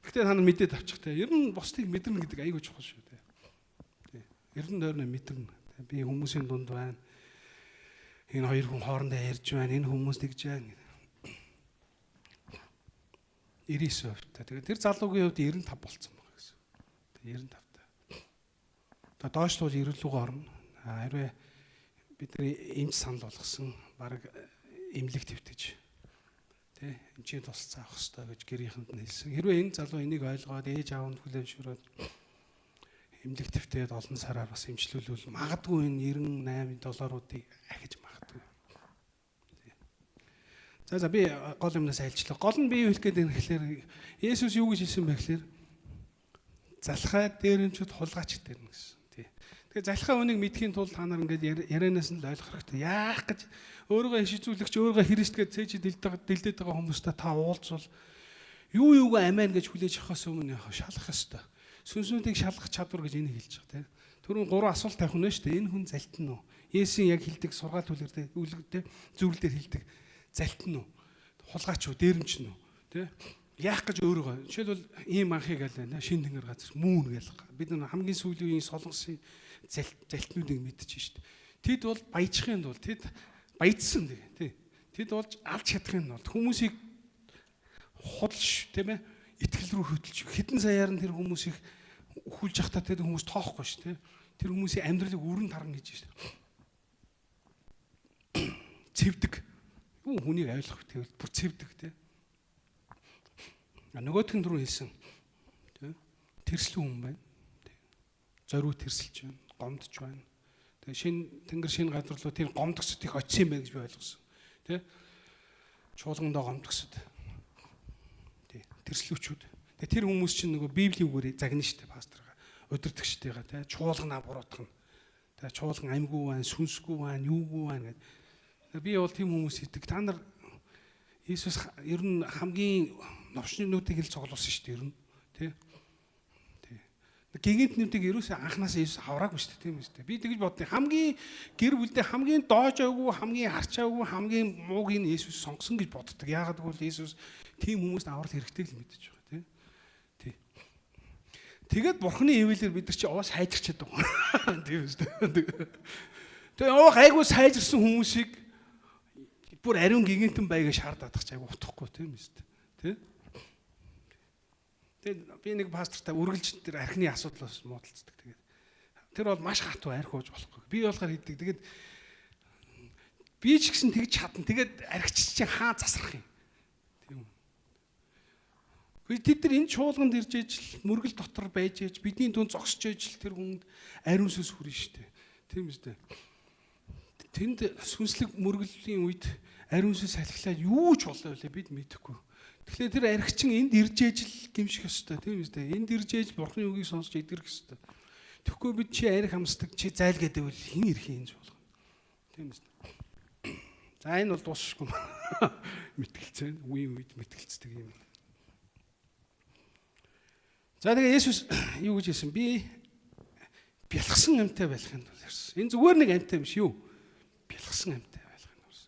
Гэхдээ та нар мэдээд авчих тий. Ер нь бусдыг мэдэрнэ гэдэг айгүй чухал шүү тий. Тий. Ердэн дойрно мэдэрнэ. Би хүмүүсийн дунд байна. Энэ хоёр хүн хоорондоо ярьж байна. Энэ хүмүүс тэгж байна. 99% та. Тэгээд тэр залуугийн хувьд 95 болцсон байна гэсэн. 95 та. Одоо доош туул 90 рүүгээ орно. Хэрвээ бидний эмч санал болгосон баг эмнэлэг твтэж тий эмчийн тусалцаа авах хэрэгтэй гэж гэрийнхэнд нь хэлсэн. Хэрвээ энэ залуу энийг ойлгоод ээж аав нь хүлээмжшөөрөөд эмнэлэг твтээд олон сараар бас эмчлүүлвэл магадгүй энэ 98 долларуудыг ахиж магадгүй. За би гол юмнаас айлчлаа. Гол нь би юу хэлэх гээд байна гэхээр Есүс юу гэж хэлсэн бэ гэхээр залхай дээрэмчүүд хулгайч дээр нь гэсэн. Тэгээ залхай үнийг мэдхийн тулд та нар ингээд ярианаас нь л ойлгох хэрэгтэй. Яах гэж өөрийгөө хишизүүлэгч өөрийгөө христгээд цээжид дэлдээд байгаа хүмүүстэй та уулзвал юу юугаа амиа гэж хүлээж авахаас өмнө шалах хэрэгтэй. Сүнсүүдийг шалгах чадвар гэж энийг хэлж байгаа тийм. Түрүүн 3 асуулт тавих нь шүү дээ. Энэ хүн залтан уу? Есүсийн яг хэлдэг сургаал түлхэртэй үлгэртэй зөвлөлдөр хэлдэг залтан уу? Хулгайч уу? Дээрэмч нь үү? Тийм. яах гэж өөрийгөө жишээлбэл ийм анхыг аль байна шин тэнгэр газар мөн гэл бид нар хамгийн сүүлийн үеийн солонгосын залтнуудыг мэдчихэж штт. Тэд бол баяжхын тулд тэд баяжсан тий. Тэд болж алж чадахын тулд хүмүүсийг худалш тийм ээ итгэл рүү хөтөлж хэдэн саяар нь тэр хүмүүсийг хүлж явахдаа тэр хүмүүс тоохгүй ш тий. Тэр хүмүүсийн амьдралыг өрн таран гэж штт. Цэвдэг. Юу хүнийг ойлгох гэвэл бүр цэвдэг тий. Нөгөөх нь түрүү хэлсэн тий. Тэрслэн хүн байна. Тий. Зориуд тэрсэлж байна, гомдож байна. Тэгээ шин тэнгэр шин газар руу тэр гомдгсод их очисон юм байна гэж би ойлгосон. Тий. Чуулгандаа гомдгсод. Тий. Тэрслүүчүүд. Тэгээ тэр хүмүүс чинь нөгөө Библийн үгээр загна штэ пасторга. Удирдагчдыгаа тий. Чуулганаа буруутгах нь. Тэгээ чуулган амьгүй байна, сүнсгүй байна, юугүй байна гэдэг. Би бол тийм хүмүүс идэг. Та нар Иесус ер нь хамгийн новшнуудыг л цуглуулсан шүү дээ ер нь тий. Гигантнуудыг ерөөсөө анханасаа Иесус авраагүй шүү дээ тийм үстэй. Би тэгж боддیں۔ Хамгийн гэр бүлдээ хамгийн доожоогүй, хамгийн харчаагүй, хамгийн мууг нь Иесус сонгосон гэж боддог. Яагаад гэвэл Иесус тийм хүмүүст аврал хэрэгтэй л мэдэж байгаа тий. Тэгээд Бурхны ивэлээр бид нар чи овоо сайжирч чаддаг. Тийм үстэй. Тэгээ овоо гайгүй сайжирсан хүмүүсийг бүр ариун гигантэн байга шаардаад тах чайг утахгүй тийм үстэй. Тэ? Тэгээд би нэг пастортай үргэлж тэр архины асуудлаас муудалцдаг. Тэгээд тэр бол маш хатуу арх ууж болохгүй. Би болохоор хийдэг. Тэгээд би ч гэсэн тэгж чадна. Тэгээд архич чинь хаа засрах юм. Тийм үү. Тэд нар энэ чуулганд ирж ижил мөргөл дотор байж ээж бидний дунд зогсож ижил тэр хүнд ариун сүнс хүрнэ штэ. Тийм үстэй. Тэнд сүнслэг мөргөлийн үед ариун сүнс салхилаад юу ч болоо вэ бид мэдэхгүй. Тэгэхээр тэр архичин энд ирж ижил гимших ёстой тийм үстэй. Энд ирж ээж Бурхны үгийг сонсож идэрх ёстой. Тэгэхгүй бид чи арх хамсдаг чи зайлгээд байвал хэн ирэх юм чуулган. Тийм үстэй. За энэ бол дуусахгүй. Мэтгэлцэн үеийн үед мэтгэлцдэг юм. За тэгээ Есүс юу гэж хэлсэн? Би бялхсан амьтаа байлахын тулд ярьсан. Энэ зүгээр нэг амьтаа юм биш юу? Бялхсан амьтаа байлахын тулд.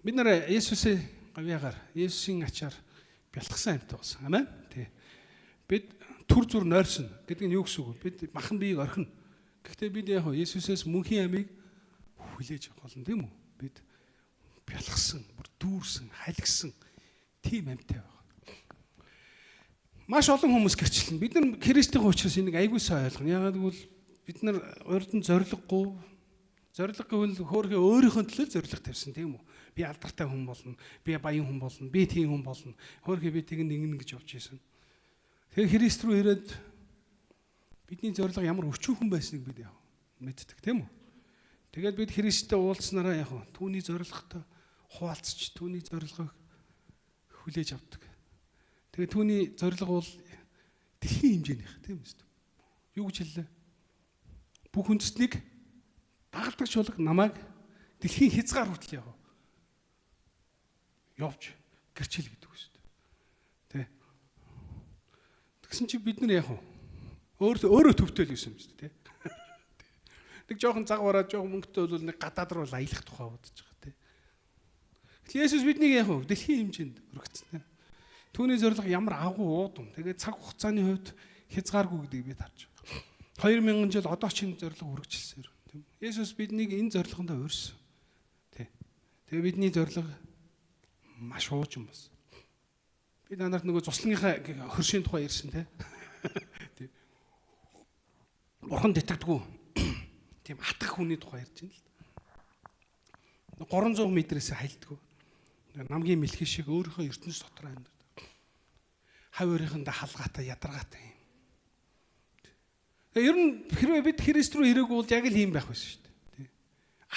Бид нар Есүсийн гавьяагаар, Есүсийн ачаар бялхсан амьтаа болсон. Амен. Тий. Бид түр зүр нойрсон гэдэг нь юу гэсэн үг вэ? Бид махан биеийг орхино. Гэхдээ бид яг Есүсээс мөнхийн амийг хүлээж авах болно тийм үү? Бид бялхсан, бүр дүүрсэн, халигсан тийм амьтаа байна. Маш олон хүмүүс гэрчлэн бид нар Христийн учраас энийг айгүй сайн ойлгоно. Яагаад гэвэл бид нар урд нь зориг гэвэл хөөрхөө өөрийнхөө төлөө зориг тавьсан тийм үү? Би алдартай хүн болно, би баян хүн болно, би тийм хүн болно. Хөөрхөө би тэг нэгнэ гэж явж ийсэн. Тэгэхээр Христ рүү ирээд бидний зориг ямар өчүүхэн байсныг бид яв мэддэг тийм үү? Тэгээд бид Христтэй уулзснараа яг түүний зоригтой хуваалцж түүний зорилгыг хүлээж авдаг. Тэгээ түүний зорилго бол дэлхийн хэмжээнийх тийм үү? Юу гэж хэллээ? Бүх үндэстнийг дагалдагч болог намайг дэлхийн хязгаар хүртэл явж гэрчил гэдэг үү? Тэ. Тэгсэн чи бид нар яг өөрөө төвтэй л юусэн юм шүү дээ. Тэг жоохон цаг бараад жоохон мөнгөтэй бол нэг гадаад руу аялах тухай бодож байгаа тийм. Есүс биднийг яг дэлхийн хэмжээнд өргөцсөн. Түүний зорилго ямар агуу уудам. Тэгээд цаг хугацааны хувьд хязгааргүй гэдгийг бид харж байгаа. 2000 жил одоо ч энэ зорилго үргэлжилсээр тийм. Есүс биднийг энэ зорилгонд өрсөн. Тий. Тэгээ бидний зорилго маш уужим бас. Би танарт нөгөө цуслагынхаа хөршийн тухай ярьсан тий. Бурхан итгэдэггүй. Тийм атгах хүний тухай ярьж байна л. 300 м-ээс хайлтгүй. Намгийн мэлхий шиг өөрийнхөө ертөнц дотор амьдардаг. Хав өөрийнхөндөө халгаатай, ядаргаатай юм. Ер нь хэрвээ бид Христ рүү ирээгүй бол яг л ийм байх байсан шүү дээ.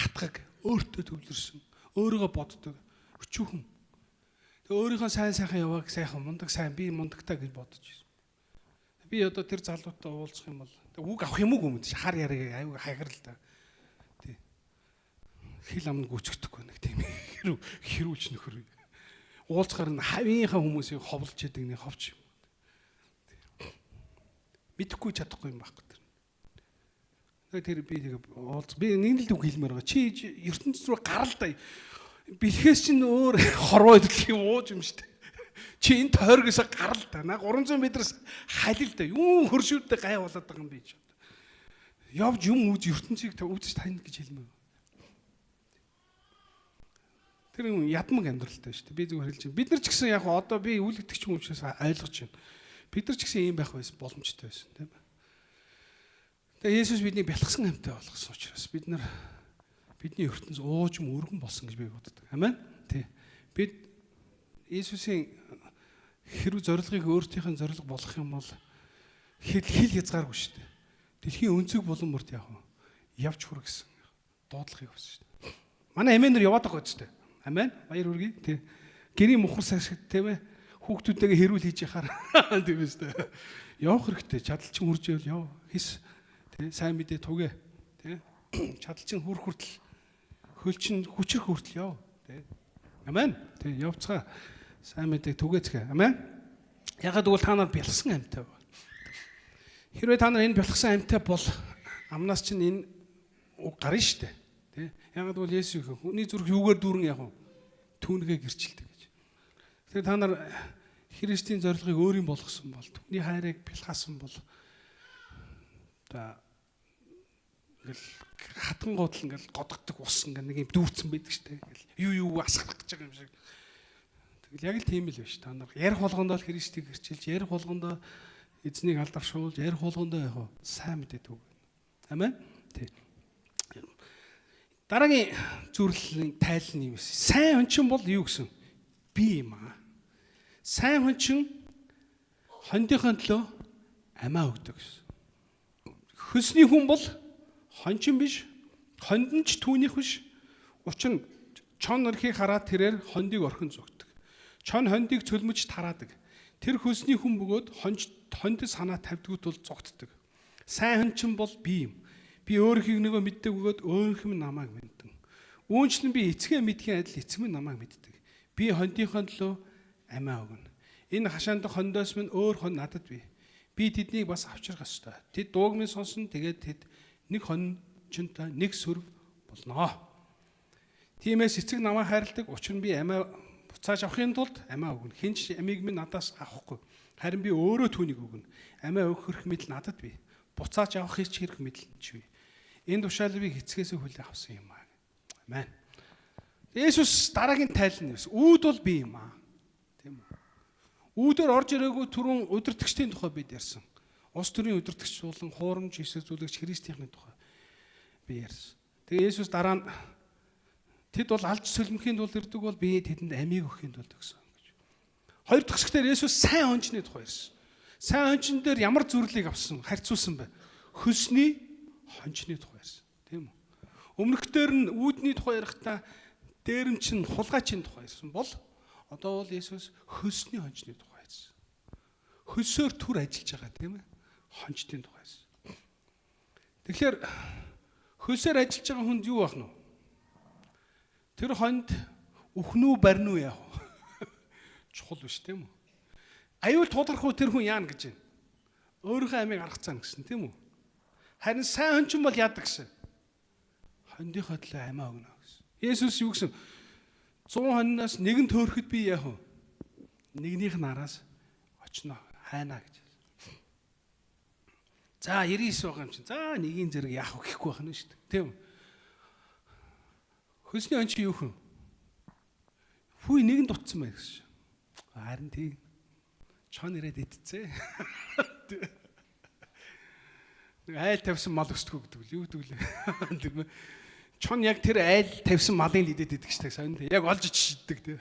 Атгаг, өөртөө төвлөрсөн, өөрийгөө боддог, өчүүхэн. Тэгээ өөрийнхөө сайн сайхан явааг сайхан, мундаг сайн, би мундагтай гэж бодож байсан. Би одоо тэр залуутай уулзах юм бол үг авах юм уу гэж хар ярыг аюу хайгар л да. Тий. Хил амн гүцэгдэхгүй нэг тийм хэрүүлж нөхөр. Уулзахаар нь хавийнхаа хүмүүсийг ховлж яадаг нэг ховч юм. Мэдхгүй чадахгүй юм байхгүй тэр. Тэр би уулз би нэг л үг хэлмээр байгаа. Чи ертөнцийн рүү гарал да. Бэлхээс чинь өөр хорвоо идэх юм ууж юм шүү дээ. Чи энэ тойргоос гарал та. На 300 метрээс халил та. Юу хөршүүдтэй гай болоод байгаа юм бэ чи. Явж юм үз ертөнцийг үзэж тань гэж хэлмээ. Тэр юм ядмаг амьдралтай шүү дээ. Би зүгээр хэлж байна. Бид нар ч гэсэн яг одоо би үлгдэгч юм учраас ойлгож байна. Бид нар ч гэсэн ийм байх байсан боломжтой байсан, тийм ээ. Тэгээ Есүс биднийг бэлтгэсэн амьтаа болгосон учраас бид нар бидний ертөнц уужим өргөн болсон гэж би боддог. Амен. Тий. Бид Есүсийн хэрв зорилгыг өөртөөхөө зорилго болгох юм бол хил хязгааргүй шүү дээ. Дэлхийн өнцөг болон мөрт явж хүрэх гэсэн дуудлагыг хүсэж шүү дээ. Манай эмээнэр яваад байгаа ч дээ. Амен. Баяр хүргэе. Тий. Гэрийн мухар сашиг тийм ээ. Хүүхдүүдтэйгээ хэрүүл хийж яхаар тийм ээ. Явах хэрэгтэй. Чадалчин үржээл яв. Хис. Тий. Сайн мэдээ тугэ. Тий. Чадалчин хүрх хүртэл хөлчин хүчрэх хүртэл яв. Тий. Амен. Тий. Явцгаа. Сайн мэдээ түгээцгээ. Амен. Ягаад гэвэл та нар бэлгсэн амьтаа байна. Хэрвээ та нар энэ бэлгсэн амьтаа бол амнаас чинь энэ уг гарна штэ. Тий. Ягаад гэвэл Есүс хүний зүрх юугаар дүүрэн яг түүнгээ гэрчилдэг гэж. Тэгэхээр та нар Христийн зорилгыг өөрийн болгосон бол түүний хайрыг бэлгаасан бол ингээл хатан гудал ингээл годогддог ус ингээл нэг юм дүүрцэн байдаг штэ. Ингээл юу асгалах гэж байгаа юм шиг. Тэгэл яг л тийм л биш. Та нар ярих болгондоо л Христийг гэрчилж, ярих болгондоо эзнийг алдаршуулж, ярих болгондоо яг сайн мэдээд үг. Амен. Тий. Дараагийн зүрхлийн тайл нь юм. Сайн хүн чинь бол юу гэсэн? Би юм аа. Сайн хүн чинь хондийнхоо төлөө амиа өгдөг гэсэн. Хөсний хүн бол хончин биш, хондонч түүнийх биш. Учир нь чон өрхийг хараад тэрээр хондыг орхин зогтдог. Чон хондыг цөлмөж тараадаг. Тэр хөсний хүн бөгөөд хонд санаа тавьдгууд бол зогтдог. Сайн хүн чинь бол би юм. Би өөрийнхөө нөгөө мэддэг бөгөөд өөрийнх нь намайг мэддэг. Үүнчлэн би эцгээ мэдхийн адил эцэг минь намайг мэддэг. Би хондийнхоо төлөө амиа өгнө. Энэ хашаандах хондоос минь өөр хон надад бий. Би тэднийг бас авчрах ёстой. Тэд дууг минь сонсон тэгээд тэд нэг хончонтой нэг сүрг болно. Тиймээс эцэг намайг хайрладаг. Учир нь би амиа буцааж авахын тулд амиа өгнө. Хинч амийг минь надаас авахгүй. Харин би өөрөө түүнийг өгнө. Амиа өгөх хэрэг мэдэл надад бий. Буцааж авах хэрэг мэдэл ч бий. Энэ тушаалыг эцгээс хүлээн авсан юм аа. Амен. Есүс дараагийн тайл нь үүд бол би юм аа. Тийм үү? Үүдээр орж ирээгүй түрүүн удирдгчдийн тухай бид ярьсан. Ус төрийн удирдгч болон хуурамч Иесус зүйлэгч Христийнхний тухай би ярьсан. Тэгээ Есүс дараа нь тэд бол алж сөлмөхийн тулд ирдэг бол би тэдэнд амийг өгөхийн тулд гэсэн гэж. Хоёр дахь хэсгээр Есүс сайн хончны тухай ярьсан. Сайн хончин дээр ямар зүрлийг авсан, харьцуулсан бэ? Хөсний хончны тухай ярьсан. Тийм үү? Өмнөхдөр нь үүдний тухай ярихдаа дээр нь чинь хулгайчийн тухай ярьсан бол одоо бол Есүс хөсний хончны тухай ярьсан. Хөсөөр түр ажиллаж байгаа тийм ээ? Хончтын тухай ярьсан. Тэгэхээр хөсөөр ажиллаж байгаа хүнд юу ах нь вэ? Тэр хонд өхнүү барнуу яах вэ? Чухал биш тийм үү? Аюул тулгарх уу тэр хүн яана гэж байна. Өөрийнхөө амийг аргацаана гэсэн тийм үү? Харин сайн хончин бол яадаг гэсэн. Хондийнхоо төлөө амиа өгнө гэсэн. Есүс юу гэсэн? 100 хонноос нэгэн төөрөхөд би яах вэ? Нэгнийх нь араас очно хайнаа гэж. За 99 байгаа юм чинь. За нэгийн зэрэг яах вэ гэхгүй байна шүү дээ. Тийм үү? Хөсний он чи юу хөн? Хүй нэгэн дутсан байх гэсэн. Харин тийм. Чон ирээд идцээ. Нэг айл тавьсан мал өсдгөө гэдэг үү? Юу гэдэг вэ? Чон яг тэр айл тавьсан малын л идээд идэх штэ сайн тийм. Яг олж ичдэг тийм.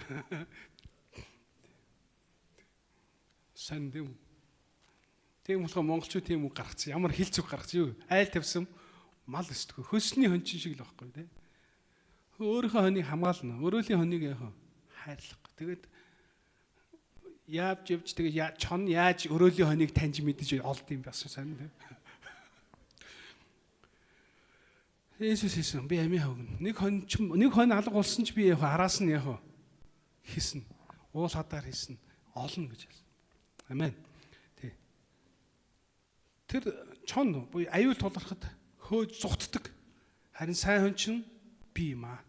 Сайн тийм. Тийм болохоор монголчууд тийм үг гаргацсан. Ямар хил зүг гаргацсан юу? Айл тавьсан мал өсдгөө. Хөсний хончин шиг л байхгүй тийм. Өөрийнхөө хоныг хамгаална. Өөрөөлийн хоныг яах вэ? Хайрлах. Тэгээд явж тэгээд чон яаж өрөөлийн хоныг таньж мэдэж олд юм бас сайн тийм. Есүс хэлсэн би амиа өгнө. Нэг хон алга болсон ч би яах вэ? Араас нь яах вэ? Хийсэн. Уул хадаар хийсэн. Олно гэж хэлсэн. Амен. Тий. Тэр чон буюу аюул тулгархад хөөж зүгтдэг. Харин сайн хон чинь би юм аа.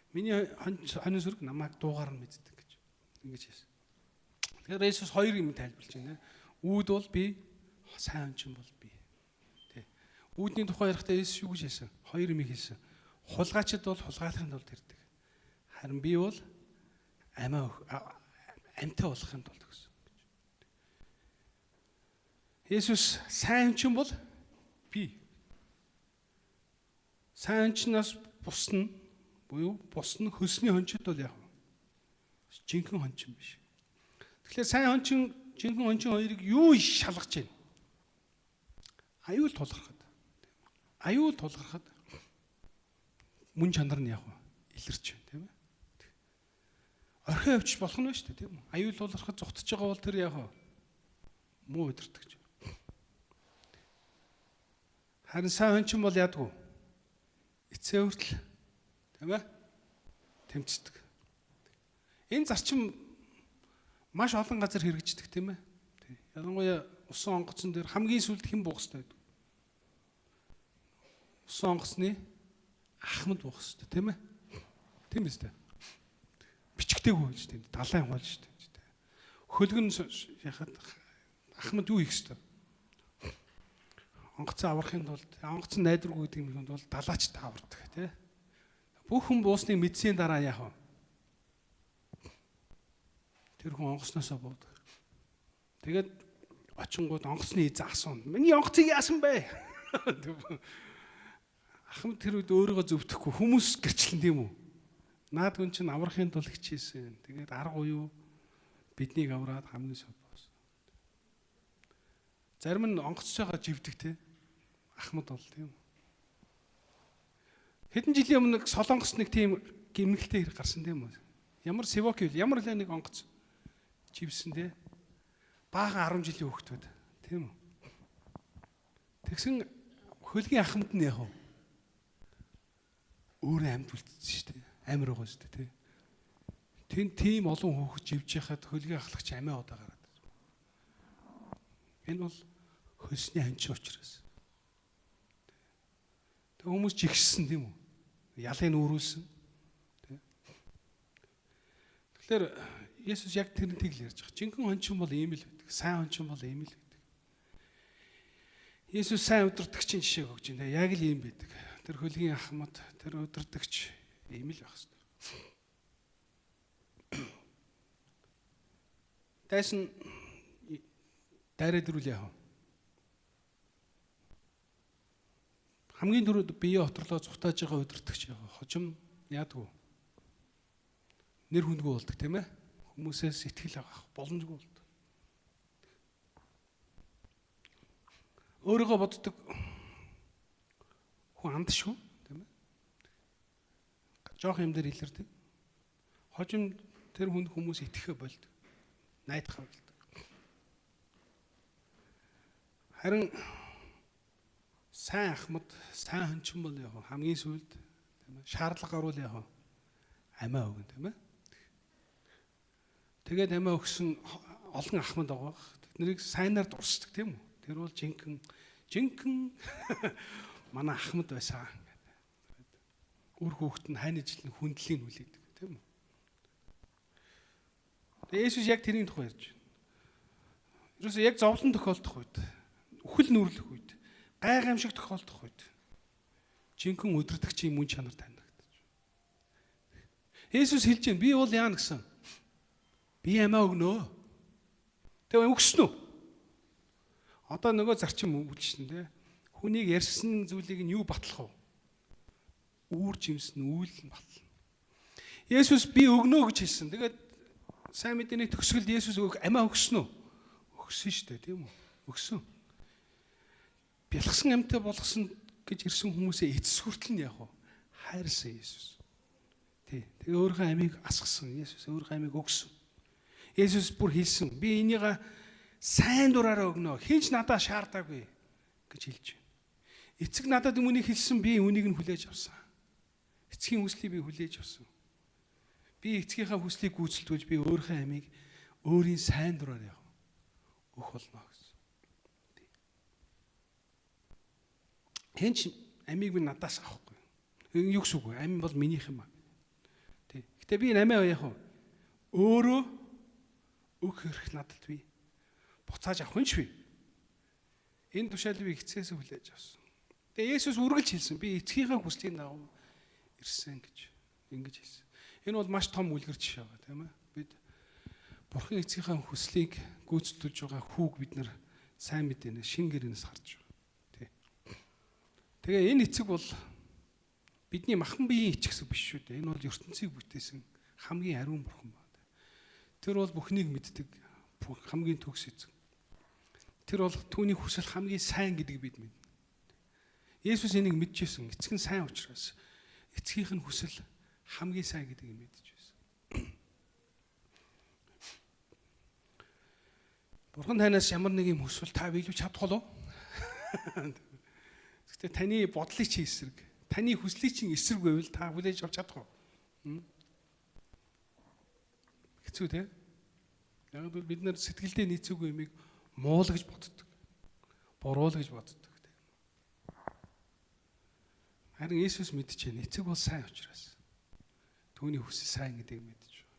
Миний хонь сүрэг намайг дуугаар нь мэддэг гэж. Ингэж хэлсэн. Тэгэхээр Есүс хоёр юм тайлбарлаж байна. Үүд бол би, сайн хончин бол би. Тэ. Үүдний тухай ярихдаа Есүс юу гэж хэлсэн? Хоёр юм хэлсэн. Хулгайчид бол хулгайлахын тулд ирдэг. Харин би бол амьтаа болохын тулд гэсэн. Есүс сайн хончин бол би. Сайн хончноос бус нь хөлсний хончид бол яг жинхэнэ хончин биш. Тэгэхээр сайн хончин, жинхэнэ хончин хоёрыг юу шалгаж байна? Аюул тулгархад. Аюул тулгархад мөн чанар нь яг илэрч байна, тийм ээ. Орхио авчиж болох нь ба шүү дээ, тийм үү? Аюул тулгархад зүгтж байгаа бол тэр яг муу өдөртөж. Харин сайн хончин бол яадгүй. Эцээ хүртэл, тийм ээ? Тэмцдэг. Энэ зарчим маш олон газар хэрэгждэг, тийм ээ. Ялангуяа усан онгоцон дээр хамгийн сүүлд хэн буух хэрэгтэй байдаг? Усан онгоцны ахмад буух хэрэгтэй, тийм ээ. Тийм биз дээ. Бичгтэйгүй байж тийм далайн хол шүү дээ. Хөлгөн яхад ахмад юу хийх хэрэгтэй? Онгоцоо аврахын тулд онгоцон найдваргүй гэдэг юм бол далаач таавардаг, тийм. Бүх хүн буусны мэдсийн дараа яах вэ? Тэр хүн онгоцноосоо буудаг. Тэгээд очингууд онгоцны эзэн асууна. Миний онгоцыг яасан бэ? Ахмад тэр үед өөрийгөө зөвдөхгүй хүмүүс гэрчлэн тийм үү? Наад хүн чинь аврахын тулд хичээсэн. Тэгээд арга уюу биднийг авраад хамгийн сод боосон. Зарим нь онгоцж байгаа живдэг те. Ахмад бол тийм. Хэдэн жилийн өмнө Солонгос нэг тийм гимнэлтэй хэрэг гарсан тийм үү? Ямар Сивоки ямар л нэг онгоц живсэн те. Баахан 10 жилийн хүүхдүүд тийм үү? Тэгсэн хөлгийн ахмад нь яг өөрөө амьд үлдсэн шүү дээ. Амир байгаа шүү дээ, тий. Тийм олон хүүхэд живж яхад хөлгийн ахлагч амиа удаа гараад. Энэ бол хөлсний хончин учраас. Тэг хүмүүс жигшсэн тийм үү? Ялыг нүүрүүлсэн. Тий. Тэгэхээр Есүс яг тэрнтэй л ярьж байгаа. Жинхэнэ хончин бол ийм л байдаг. Сайн хончин бол ийм л байдаг. Есүс сайн удирдагчийн жишээг өгч байна. Яг л ийм байдаг. Тэр хөлгийн ахмад, тэр удирдагч ийм л байх хэвээр. Дайсан дайраа дөрүүл яах вэ? Хамгийн түрүүд бие хотлоо зүхтааж байгаа удирдагч яах вэ? Хожим яадгүй. Нэр хүндгүй болдог тийм ээ. Хүмүүсээс сэтгэл авах боломжгүй болдог. Өөрийгөө боддог хүн анд шүү, тийм ээ. Жоох юм дээр илэрдэг. Хожим тэр хүнд хүмүүс итгэхэ болдог. Найдах болдог. Харин сайн ахмад, сайн хончин бол яг хамгийн сүүлд тийм ээ. Шаардлага гарвал яг амиа өгнө, тийм ээ. Тэгээд амиа өгсөн олон ахмад байгаа. Тэднийг сайнаар дурсдаг тийм үү? Тэр бол жинхэнэ манай ахмад байсан. Үр хүүхэд нь хайны жилийн хүндлийг хүлээдэг тийм үү? Тэгээд Есүс яг тэрийн тухай ярьж байна. Ерөөсөө яг зовлон тохиолдох үед, үхэл нүрлэх үед, гайхамшиг тохиолдох үед жинхэнэ өдөртөгчийн мөн чанар танигдаж. Есүс хэлж байна. Би бол яана гэсэн. Би амиа өгнө. Тэгээ өгсөн үү? Одоо нөгөө зарчим үйлчлэн тэ. Хүнийг ярьсан зүйлийг нь юу батлах вэ? Үүр жимсэн үйл нь батлана. Есүс би өгнө гэж хэлсэн. Тэгээд сайн мэдээний төгсгөлд Есүс амиа өгсөн үү? Өгсөн шүү дээ, тийм үү? Өгсөн. Бялхсан амьтаа болгосон гэж ирсэн хүмүүсээ эцэс хүртэл нь яг хайрсан Есүс. Тий. Тэгээ өөрийнхөө амийг асгасан. Есүс өөрийнхөө амийг өгсөн. Есүс бүр хэлсэн. Би энийг сайн дураараа өгнө. Хинч надаа шаардаагүй гэж хэлж байна. Эцэг надад үүнийг хэлсэн. Би үүнийг нь хүлээж авсан. Эцгийн хүслийг би хүлээж авсан. Би эцгийнхаа хүслийг гүйцэлдүүлж би өөрийнхөө амийг өөрийн сайн дураараа өгөх болно гэсэн. Хинч амийг минь надаас авахгүй. Юу гэсэн үг вэ? Ам бол минийх юм аа. Тий. Гэтэ би амиа яах вэ? Өөрөө өг хэрэг надад бий. Буцааж авах нь ч бий. Энэ тушаалыг би эцгээс хүлээж авсан. Тэгээ Есүс үргэлж хэлсэн. Би эцгийнхээ хүслийн дагуу ирсэн гэж. Ингэж хэлсэн. Энэ бол маш том үлгэр жишээ байгаа тийм ээ. Бид Бурхан эцгийнхээ хүслийг гүйцэтгэж байгаа хүүг бид нар сайн мэдээнэ шин гэрэнээс харж байгаа. Тий. Тэгээ энэ эцэг бол бидний махан биеийн эцэг биш шүү дээ. Энэ бол ертөнцийг бүтээсэн хамгийн ариун Бурхан байна. Тэр бол бүхнийг мэддэг хамгийн төгс эцэг. Тэр бол түүний хүсэл хамгийн сайн гэдгийг бид мэднэ. Есүс энийг мэдчихсэн. Эцэг нь сайн учраас эцгийнх нь хүсэл хамгийн сайн гэдгийг мэдэж байсан. Бурхан танаас ямар нэг юм хүсвэл та биелүүлж чадах болов? Гэхдээ таны бодлыг чи эсрэг, таны хүслийг чинь эсрэг байвал та хүлээж авч чадах уу? Хэцүү те? Яг бол бид нар сэтгэлдээ нийцээгүй юмыг муул гэж боддог. Буруул гэж боддог. Харин Есүс мэдчихэв. Эцэг бол сайн учраас. Түүний хүсэл сайн гэдгийг мэдэж байна.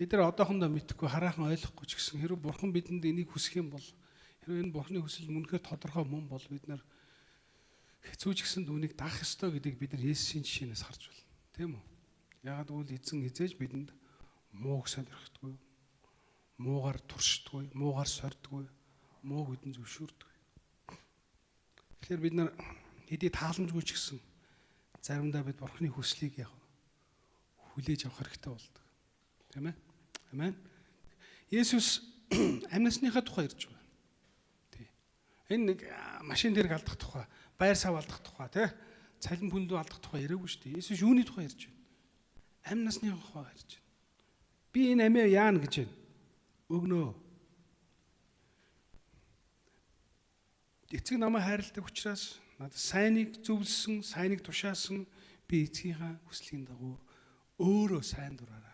Бид нар одоохондоо мэдхгүй хараахан ойлгохгүй ч гэсэн хэрвээ Бурхан бидэнд энийг хүсэх юм бол хэрвээ энэ Бурханы хүсэл мөнхөөр тодорхой мөн бол бид нар хэцүү ч гэсэн түүнийг даах ёстой гэдгийг бид нар Есүсийн жишээнээс харж байна. Тийм үү? Яагаад гэвэл эзэн хизээж бидэнд мууг сонирхдаггүй, муугаар туршдаггүй, муугаар сорддаггүй, мууг бидэнд зөвшөөрдөг. Тэгэхээр бид нар хэдий тааламжгүй ч гэсэн заримдаа бид Бурханы хүслийг яг хүлээж авах хэрэгтэй болдог. Тийм ээ? Амен. Есүс амьнасныхаа тухай ярьж байгаа. Тий. Энэ нэг машин дээр алдах тухай, байр сав алдах тухай, тий? Цалин бүндүү алдах тухай яриаггүй шүү дээ. Есүс юуны тухай ярьж байна? Амьнасны тухай ярьж байна. Би энэ амиа яана гэж байна. Өгнөө. Эцэг намайг хайрладаг учраас надад сайныг зөвлөсөн, сайныг тушаасан би эцгийнхаа хүслийн дагуу өөрөө сайн дураараа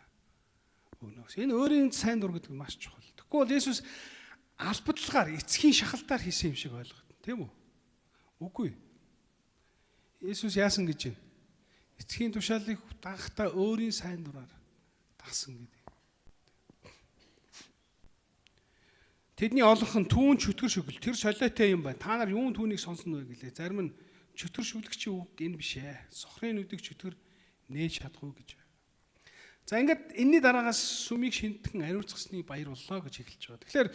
өгнө. Энэ өөрийн сайн дур гэдэг нь маш чухал. Тэгэхгүй бол Есүс албадлагаар эцгийн шахалтаар хийсэн юм шиг ойлгоод, тийм үү? Үгүй. Есүс яасан гэж байна? Эцгийн тушаалыг дагахтаа өөрийн сайн дураар дагсан гэдэг. Тэдний олонх нь түүн чөтгөр шүгэл. Тэр солиотой юм байна. Та нар юун түүнийг сонсно вэ гэлээ. Зарим нь чөтгөр шүглэгчийн үг энэ биш ээ. Сохрын нүдийг чөтгөр нээж чадахгүй гэж. За ингээд энэний дараагаас сүмийг шинтгэн ариуцгасны баяр боллоо гэж эхэлж байгаа. Тэгэхээр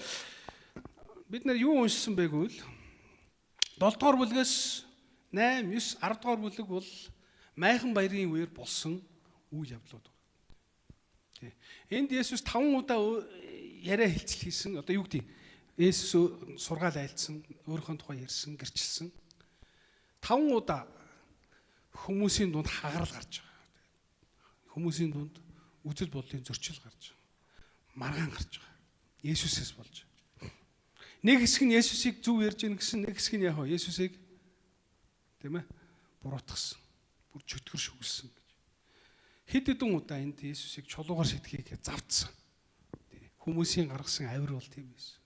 бид нар юу уншсан бэ гэвэл 7 дугаар бүлгээс 8, 9, 10 дугаар бүлэг бол майхан баярын үеэр болсон үйл явдлууд байна. Тэ. Энд Есүс 5 удаа яриа хэлцэл хийсэн. Одоо юу гэдэг? Есүс сургаал айлцсан, өөрийнхөө тухай ярьсан, гэрчилсэн. 5 удаа хүмүүсийн дунд хагарал гарч байгаа. Хүмүүсийн дунд үзэл бодлын зөрчил гарч байгаа. Маргаан гарч байгаа. Есүсээс болж. Нэг хэсэг нь Есүсийг зөв ярьж гин гэсэн, нэг хэсэг нь яг Есүсийг тийм ээ буруутгасан. Бүр чөтгөр шүглсэн гэж. Хэд хэдэн удаа энд Есүсийг чулуугаар шитгэхийг завдсан. Хүмүүсийн гаргасан авир бол тийм байсан.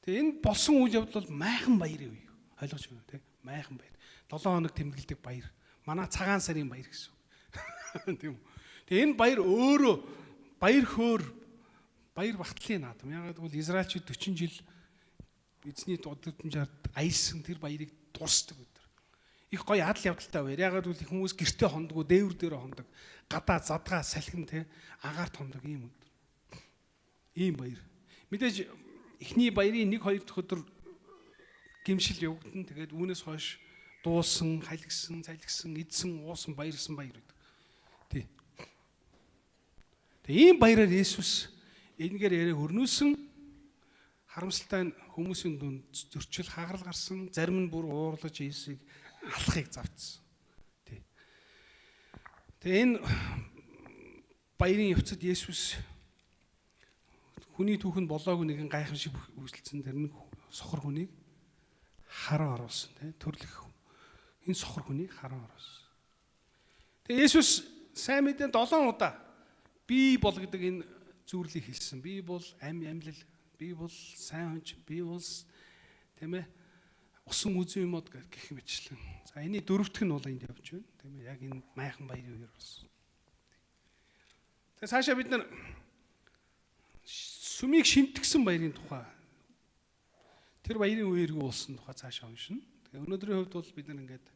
Тэгээ энэ болсон үйл явдал бол майхан баярын үе. Ойлгож байна тийм майхан баяр. 7 хоног тэмдэглэдэг баяр. Манай цагаан сарын баяр гэсэн үг. Тийм үү. Тэгээ энэ баяр өөрөө баяр хөөр баяр багтлын наадам. Ягаад гэвэл Израильчууд 40 жил эзний дуудамжаар аялсан тэр баярыг дуусдаг өдөр. Их гоё адал явдалтай баяр. Ягаад гэвэл хүмүүс гэртээ хондгоо, дээвэр дээр хондог, гадаа задгаа салхин тийм агаарт хондог юм өдөр. Ийм баяр. Мэдээж эхний баярын 1-2 дахь өдөр гимшил явагдана. Тэгээд үүнээс хойш дуусан, халигсан, залгисан, идсэн, уусан, баярсан баяр гэдэг. Тий. Тэгээ ийм баяраар Есүс энэгээр яриа хөрнүүлсэн. Харамсалтай нь хүмүүсийн дунд зөрчил хагарал гарсан. Зарим нь бүр уурлаж Есүсийг алахыг завдсан. Тий. Тэгээ энэ баярын явцад Есүс хүний түүхэнд болоогүй нэгэн гайхамшиг үйлчлсэн тэр нэг сохор хүнийг хараа оруулсан тийм төрлөх энэ сохор хүнийг хараа оруулсан. Тэгээ Есүс сайн мэдээ 7 удаа би бол гэдэг энэ зүйлийг хэлсэн. Би бол амьлал, би бол сайн хүнч, би бол тийм ээ усан үзэн юмуд гэх мэтчлэн. За энэний дөрөвтг нь бол энд явж байна. Тийм ээ яг энэ майхан баярын үеэр болсон. Тэгээ цаашаа бид нар сүмийг шинтгсэн баярын тухай. Тэр баярын үеэргүй болсон тухай цаашаа уншина. Тэгээ өнөөдрийн хувьд бол бид нар ингээд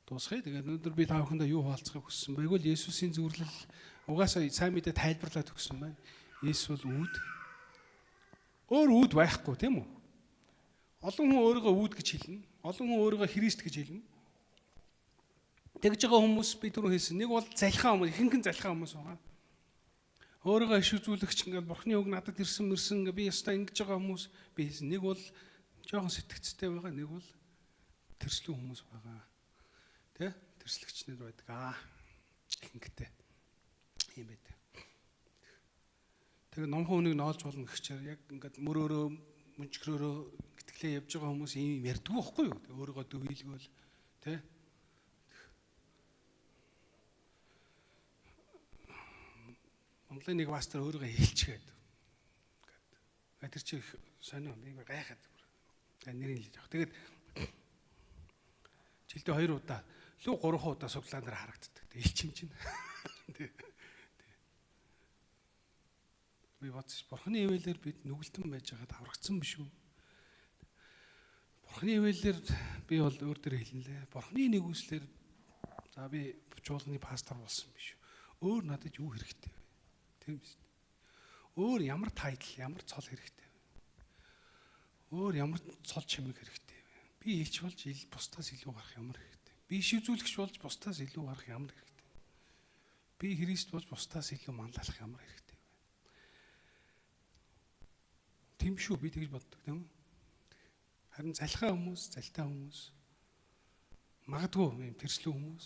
дуусгая. Тэгээд өнөөдөр би та бүхэндээ юу хаалцахыг хүссэн байг бол Есүсийн зөвлөл угаасаа сайн мэдээ тайлбарлаад өгсөн байна. Есүс бол үүд. Өөр үүд байхгүй тийм үү? Олон хүн өөрийгөө үүд гэж хэлнэ. Олон хүн өөрийгөө Христ гэж хэлнэ. Тэгж байгаа хүмүүс би түрүү хэлсэн. Нэг бол залхиан хүмүүс, ихэнх нь залхиан хүмүүс байгаа. Өөрийгөө иш үзүүлэгч ингээд Бурхны үг надад ирсэн мэрсэн би ястаа ингэж байгаа хүмүүс би хэлсэн. Нэг бол жоохон сэтгцтэй байгаа, нэг бол тэрслүү хүмүүс байгаа. Тэ? Тэрслэгчнэр байдаг. Ихэнхтэй. Ийм байдаг. Тэгээ номхон хүнийг ноолж болно гэхчээр яг ингээд мөрөөрөө мөнчгрөөрөө итгэлээ явж байгаа хүмүүс ийм ярьдгүй байхгүй юу? Өөрийгөө дөвийлгөөл тэ? Монголын нэг пастор өөрийгөө хэлчихэд. Ингээд тэр чи сонио би гайхаад нэрийг хэлж авах. Тэгээд жилдээ 2 удаа лүү 3 удаа суглаан дээр харагддаг. Илчим чинь. Би бодсон Бурхны ивэлээр бид нүгэлтэн байж байгаад аврагдсан биш үү? Бурхны ивэлээр би бол өөр дээр хэлнэ. Бурхны нэгүслэр за би чуулганы пастор болсон биш үү? Өөр надад юу хэрэгтэй вэ? Тийм биз дээ. Өөр ямар тайтл, ямар цол хэрэгтэй вэ? Өөр ямар цол чимэг хэрэгтэй вэ? Би хэлч болж бусдаас илүү гарах ямар хэрэгтэй? Би иш үзүүлэгч болж бусдаас илүү гарах ямар хэрэгтэй? Би Христ болж бусдаас илүү манлайлах ямар хэрэгтэй? Тийм шүү би тэгж боддог тийм үү? Харин залхаа хүмүүс, залтай хүмүүс магадгүй юм тэрслүү хүмүүс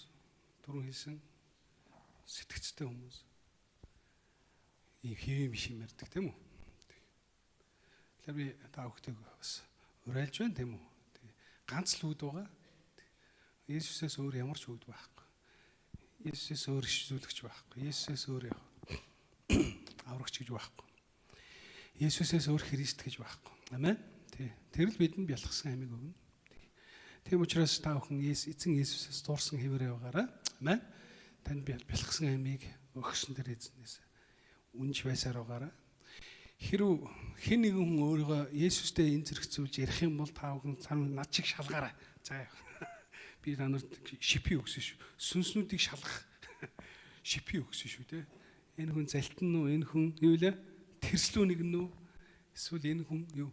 дөрөв хэлсэн сэтгцтэй хүмүүс ийм хэвэн биш юм ярьдаг тийм үү? Тэгэхээр би та бүхтэйг бас уриалж байна тийм үү? Ганц л үүд байгаа. Есүсээс өөр ямар ч үүд байхгүй. Есүсээс өөр иш үзүүлэгч байхгүй. Есүсээс өөр аврагч гэж байхгүй. Есүсээс өөр Христ гэж байхгүй. Амен. Тэр л бидэнд бялхсан амийг өгнө. Тийм учраас та бүхэн эзэн Есүсээс дуурсан хэвээрээ байгаарай. Амен. Танд бялхсан амийг өгсөн тэр эзнээс үнж байсаар байгаарай. Хэрв хэн нэгэн хүн өөрийгөө Есүстэй энэ зэрэгцүүлж ярих юм бол та бүхэн над чиг шалгаарай. За би та нарт шипи өгсөн шүү. Сүнснүүдийг шалгах шипи өгсөн шүү те. Энэ хүн залтан нь энэ хүн юу вэ? Тэрслүү нэг нь үү? Эсвэл энэ хүн юу?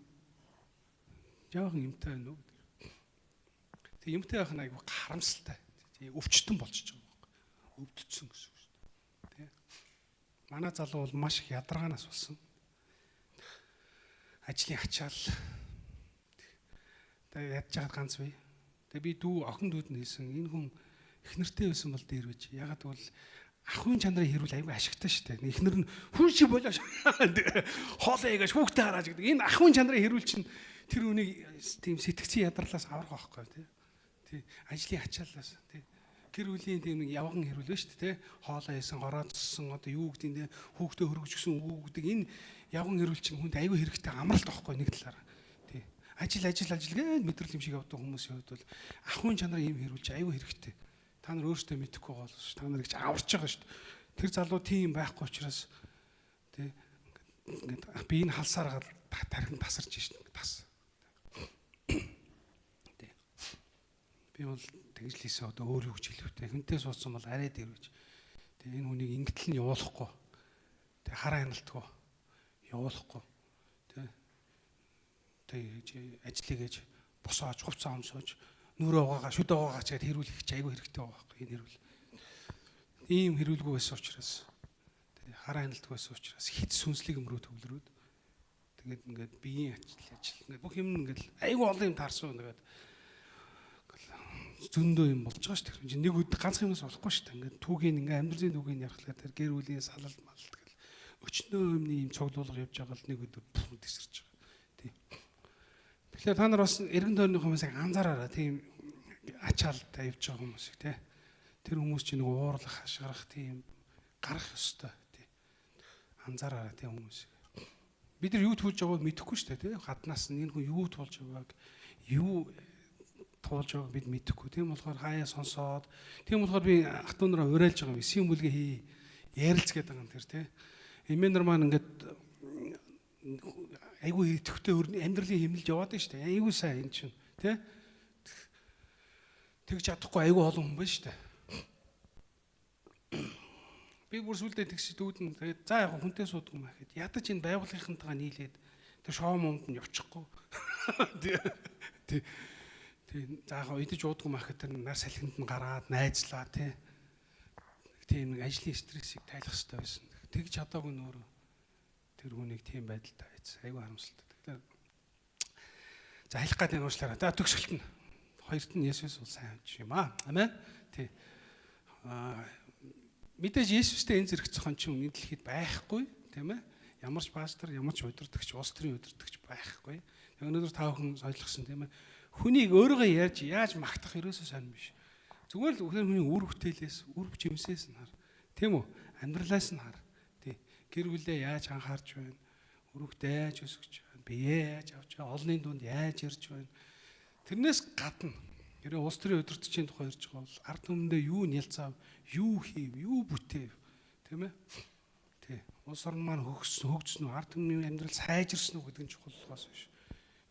Жаахан юмтай байна уу? Тэг юмтай байх нь айгүй харамсалтай. Өвчтөн болчихж байгаа байхгүй. Өвдцсөн гэсэн үг шүү дээ. Тэ? Манай залуу бол маш их ядаргаанаас болсон. Ажлын ачаал. Тэг ядж хаад ганц бай. Тэг би охин дүүд нь хэлсэн энэ хүн их нэртэй байсан бол дээр байж. Ягаад бол ахын чанарын хэрүүл айгүй ашигтай шүү дээ. Эхнэр нь хүн шиг болоош. Хоолоо ийгаш хүүхдээ хараач гэдэг. Энэ ахын чанарын хэрүүл чинь тэр үнийг тийм сэтгцийн ядарлаас аврах байхгүй тий. Ажлын ачаалаас тий. Гэр бүлийн тийм нэг явган хэрүүл байна шүү дээ. Хоолоо ийсэн, хорооцсон одоо юу гэдэг нь хүүхдээ хөргөж гисэн үг гэдэг энэ явган хэрүүл чинь хүнд айгүй хэрэгтэй амралт байхгүй нэг талаараа. Тий. Ажил гээд мэдрэл юм шиг явдаг хүмүүсийн хувьд бол ахын чанарын юм хэрүүл чинь айгүй хэрэгтэй. Та нар өөрсдөө мэдэхгүй гол шүү. Та нар гэж аварч байгаа шүү. Тэр залуу тийм байхгүй учраас тий ингээд би энэ халсаар гал тархин тасарч шүү. Тас. Тий. Би бол тэгж л хийсэн одоо өөр юу гэж хэлвэтэй. Хүнтэй суудсан бол арай дээр гэж. Тий энэ хүнийг ингэтэл нь явуулахгүй. Тий хараа хяналтгүй. Явуулахгүй. Тий ажлыг гэж босоож хувцас өмсөж нүрээ угаагаа шүд угаагаа ч гэдэг хэрүүл их айгүй хэрэгтэй байгаа байхгүй энэ хэрүүл. Ийм хэрүүлгүй байсан учраас хараа хяналтгүй байсан учраас хит сүнслэг өмрөө төвлөрөөд тэгээд ингээд биеийн ажил ингээд бүх юм ингээд айгүй олон юм таарсан ингээд зөндөө юм болж байгаа шүү дээ. Нэг өдөр ганц юмнаас болохгүй шүү дээ. Ингээд түүгийн ингээд амьдралын түүгийн ярихлаар тэр гэр бүлийн салалт малт гэл өчнөө юмны юм цуглуулга явж байгаа л нэг өдөр тесэрч байгаа. Тий. Тэгэхээр та нар бас эргэн тойрны хүмүүсийг анзаараарай. Тийм ачаалтай явж байгаа хүмүүсийг тий. Тэр хүмүүс чинь нэг уурлах, хашгирах тийм гарах ёстой тий. Анзаараарай тийм хүмүүсийг. Бид нар юу туулж байгааг мэдэхгүй шүү дээ тий. Гаднаас нь энэ хүн юу туулж байгааг юу туулж байгааг бид мэдэхгүй. Тийм болохоор хаяа сонсоод тийм болохоор би ах トゥ нараа уриалж байгаа юм. Эсийн бүлгээ хий ярилц гэдэг юм тэр тий. Эмээ нар маань ингээд айгүй идэвхтэй амьдралын хэмнэлж яваад байна шүү дээ. Айгүй сайн энэ чинь тий. Тэгж чадахгүй айгүй олон хүн байна шүү дээ. Би бүр сүлдээ тэгш дүүдэн тэгээд за яг хүнтэй суудаг юм ахэд ядаж энэ байгууллагынхантайгаа нийлээд тэр шоу момд нь явчихгүй. Тий. За яг идэж ууддаг юм ахэд тэр нар салхинд нь гараад найзлаа тий. Тийм нэг ажлын стрессийг тайлах хэрэгтэй байсан. Тэгж чадаагүй нөөрөө тэр хүнийг тийм байдалтай байц. Айгүй харамсалтай. Тэгэхээр за хэлэх гэдэг нь уучлаарай. За төгсгөлт нь хоёрт нь Есүс бол сайн хүн юм аа. Амен. Тий. Мэдээж Есүстэй энэ зэрэг зохион чинь энэ дэлхийд байхгүй, тийм ээ? Ямар ч пастор, ямар ч удирдагч, улс төрийн удирдагч байхгүй. Яг өнөөдөр та бүхэн ойлгосон тийм ээ? Хүнийг өөрийгөө яаж магтах ерөөсөө сонирн биш. Зүгээр л хүний үр бүтээлээс, үр жимсээс нь хар. Тийм үү? Амьдралаас нь хар. Тий. Гэр бүлээ яаж анхаарч байна? Өрөвдөө яаж өсгөж байна? Биеэ яаж авч байна? Олонний дунд яаж ярьж байна? Тэрнээс гадна хэрэг улс төрийн удирдагчийн тухай ярьж байгаа бол ард түмэндээ юу нялцаав, юу хийв, юу бүтээв, тийм ээ? Тий. Улс орн маань хөгжсөн үү, ард түмний амьдрал сайжирсан уу гэдэг нь чухал болохоос биш.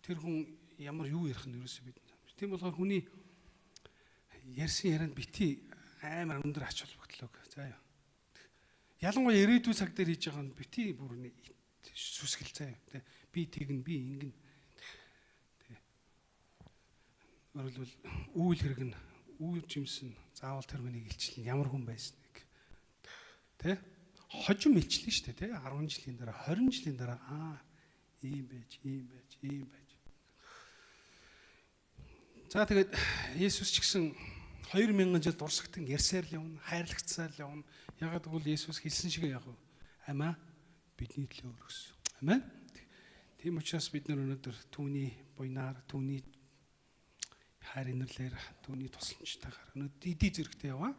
Тэр хүн ямар юу ярих нь ерөөсөө бид. Тийм болохоор хүний ярьсан ярианд бити амар өндөр ач холбогдлоо. За яа. Ялангуяа ирээдүйн цаг дээр хийж байгаа нь бити бүр сүсгэл заяа. Тий. Би тэгнэ, би ингэнэ. Өөрөлдвөл үйл хэрэг нь үйл жимсэн заавал тэр хүнийг илчлэн ямар хүн байсныг тэ хожим илчлэн шүү дээ тэ 10 жилийн дараа 20 жилийн дараа ийм байж за тэгээд Есүс ч гэсэн 2000 жил дурсагтан ярьсаар л явна хайрлагцсаар л явна ягаад гэвэл Есүс хэлсэн шиг яг амиа бидний төлөө өргөсөн амен тийм учраас бид нар өнөөдөр түүний буйнаар түүний хайр инэрлэр түүний тусламжтайгаар өнөөдөр идэв зэрэгтэй яваа.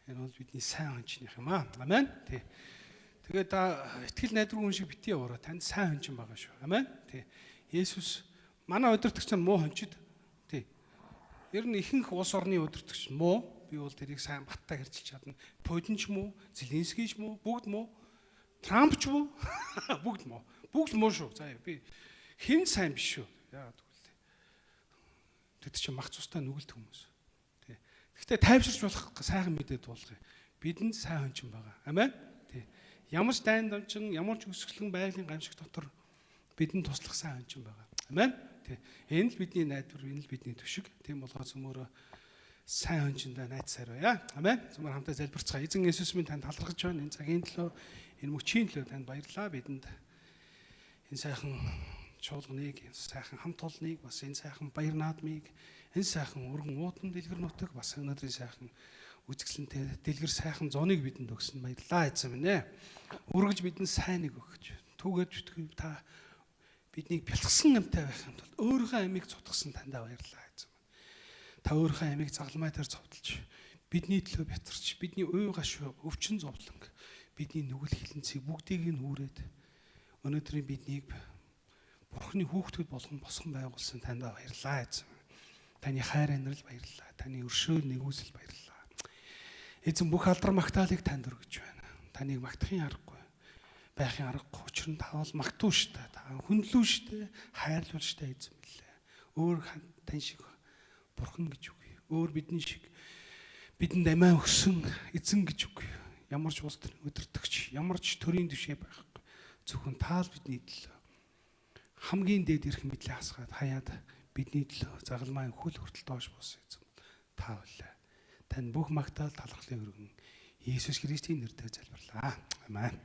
Энэ бол бидний сайн хүнчнийх юм аа. Амен. Тий. Тэгээд та итгэл найдвар хүн шиг битгий яваараа танд сайн хүнчин байгаа шүү. Амен. Тий. Есүс манай удирдагч нь муу хүнчид. Тий. Ер нь ихэнх улс орны удирдагч муу. Би бол тэрийг сайн баттай хэрчилж чадна. Путинч муу, Зеленскийч муу, бүгд муу. Трампч муу, бүгд муу. Бүгд муу шүү. За би хэн сайн биш шүү. Яагаад тэд чинь мах цустай нүгэлт хүмүүс. Тий. Гэхдээ тайвширч болох сайхан мэдээд болгоё. Бидэнд сайн хүнчин байгаа. Амен. Тий. Ямар ч дайн дамжин, ямар ч өсгөлгөн байгалийн гамшиг дотор бидэнд туслах сайн хүнчин байгаа. Амен. Тий. Энэ л бидний найдвар, энэ л бидний төшиг. Тийм болохоор зөвмөрөө сайн хүнчиндээ найдсаар байя. Амен. Зөвмөр хамтаа залбирцгаая. Эзэн Есүс минь танд талархаж байна. Энэ цагийн төлөө, энэ мөчийн төлөө танд баярлалаа. Бидэнд энэ сайхан чуулганыг, сайхан хамт олныг, бас энэ сайхан баяр наадмыг, энэ сайхан өргөн уудан дэлгэр нутаг, бас өнөөдрийн сайхан үзэсгэлэнтэй дэлгэр сайхан зоныг бидэнд өгсөн баярлалаа эзэн минь ээ. Өргөж бидэнд сайныг өгч, түгээд зүтгэв та биднийг бэлтгэсэн амтай байх юм бол өөрийнхөө амийг цутгасан тандаа баярлалаа эзэн минь. Та өөрийнхөө амийг загалмай дээр цовдлж, бидний төлөө бятарч, бидний уй гашуу өвчин зовлонг, бидний нүгэл хилэнцгийг бүгдийг нь үүрээд өнөөдрийн биднийг Бурхны хүүхдүүд болгон босгон байгуулсан танд баярлалаа эзэн. Таны хайр инрэл баярлалаа. Таны өршөөл нэгүсэл баярлалаа. Эзэн бүх алдар магтаалыг танд өргөж байна. Таныг магтахын аргагүй. Байхын аргагүй. Учир нь та бол магтуу штэ. Та хүндлүү штэ. Хайрлуул штэ эзэн билээ. Өөр тань шиг Бурхан гэж үгүй. Өөр бидний шиг бидэнд амиа өгсөн эзэн гэж үгүй. Ямар ч улс төрийн удирдагч, ямар ч төрийн түшээ байхгүй. Зөвхөн та л бидний төлөө хамгийн дээд ирэх мэдлээ хасгаад хаяад бидний төлөө загалмай хөл хүртэл доош буусан эзэн та байлаа. Тань бүх магтаал талархлын өргөн Иесус Христийн нэрээр залбирлаа. Амен.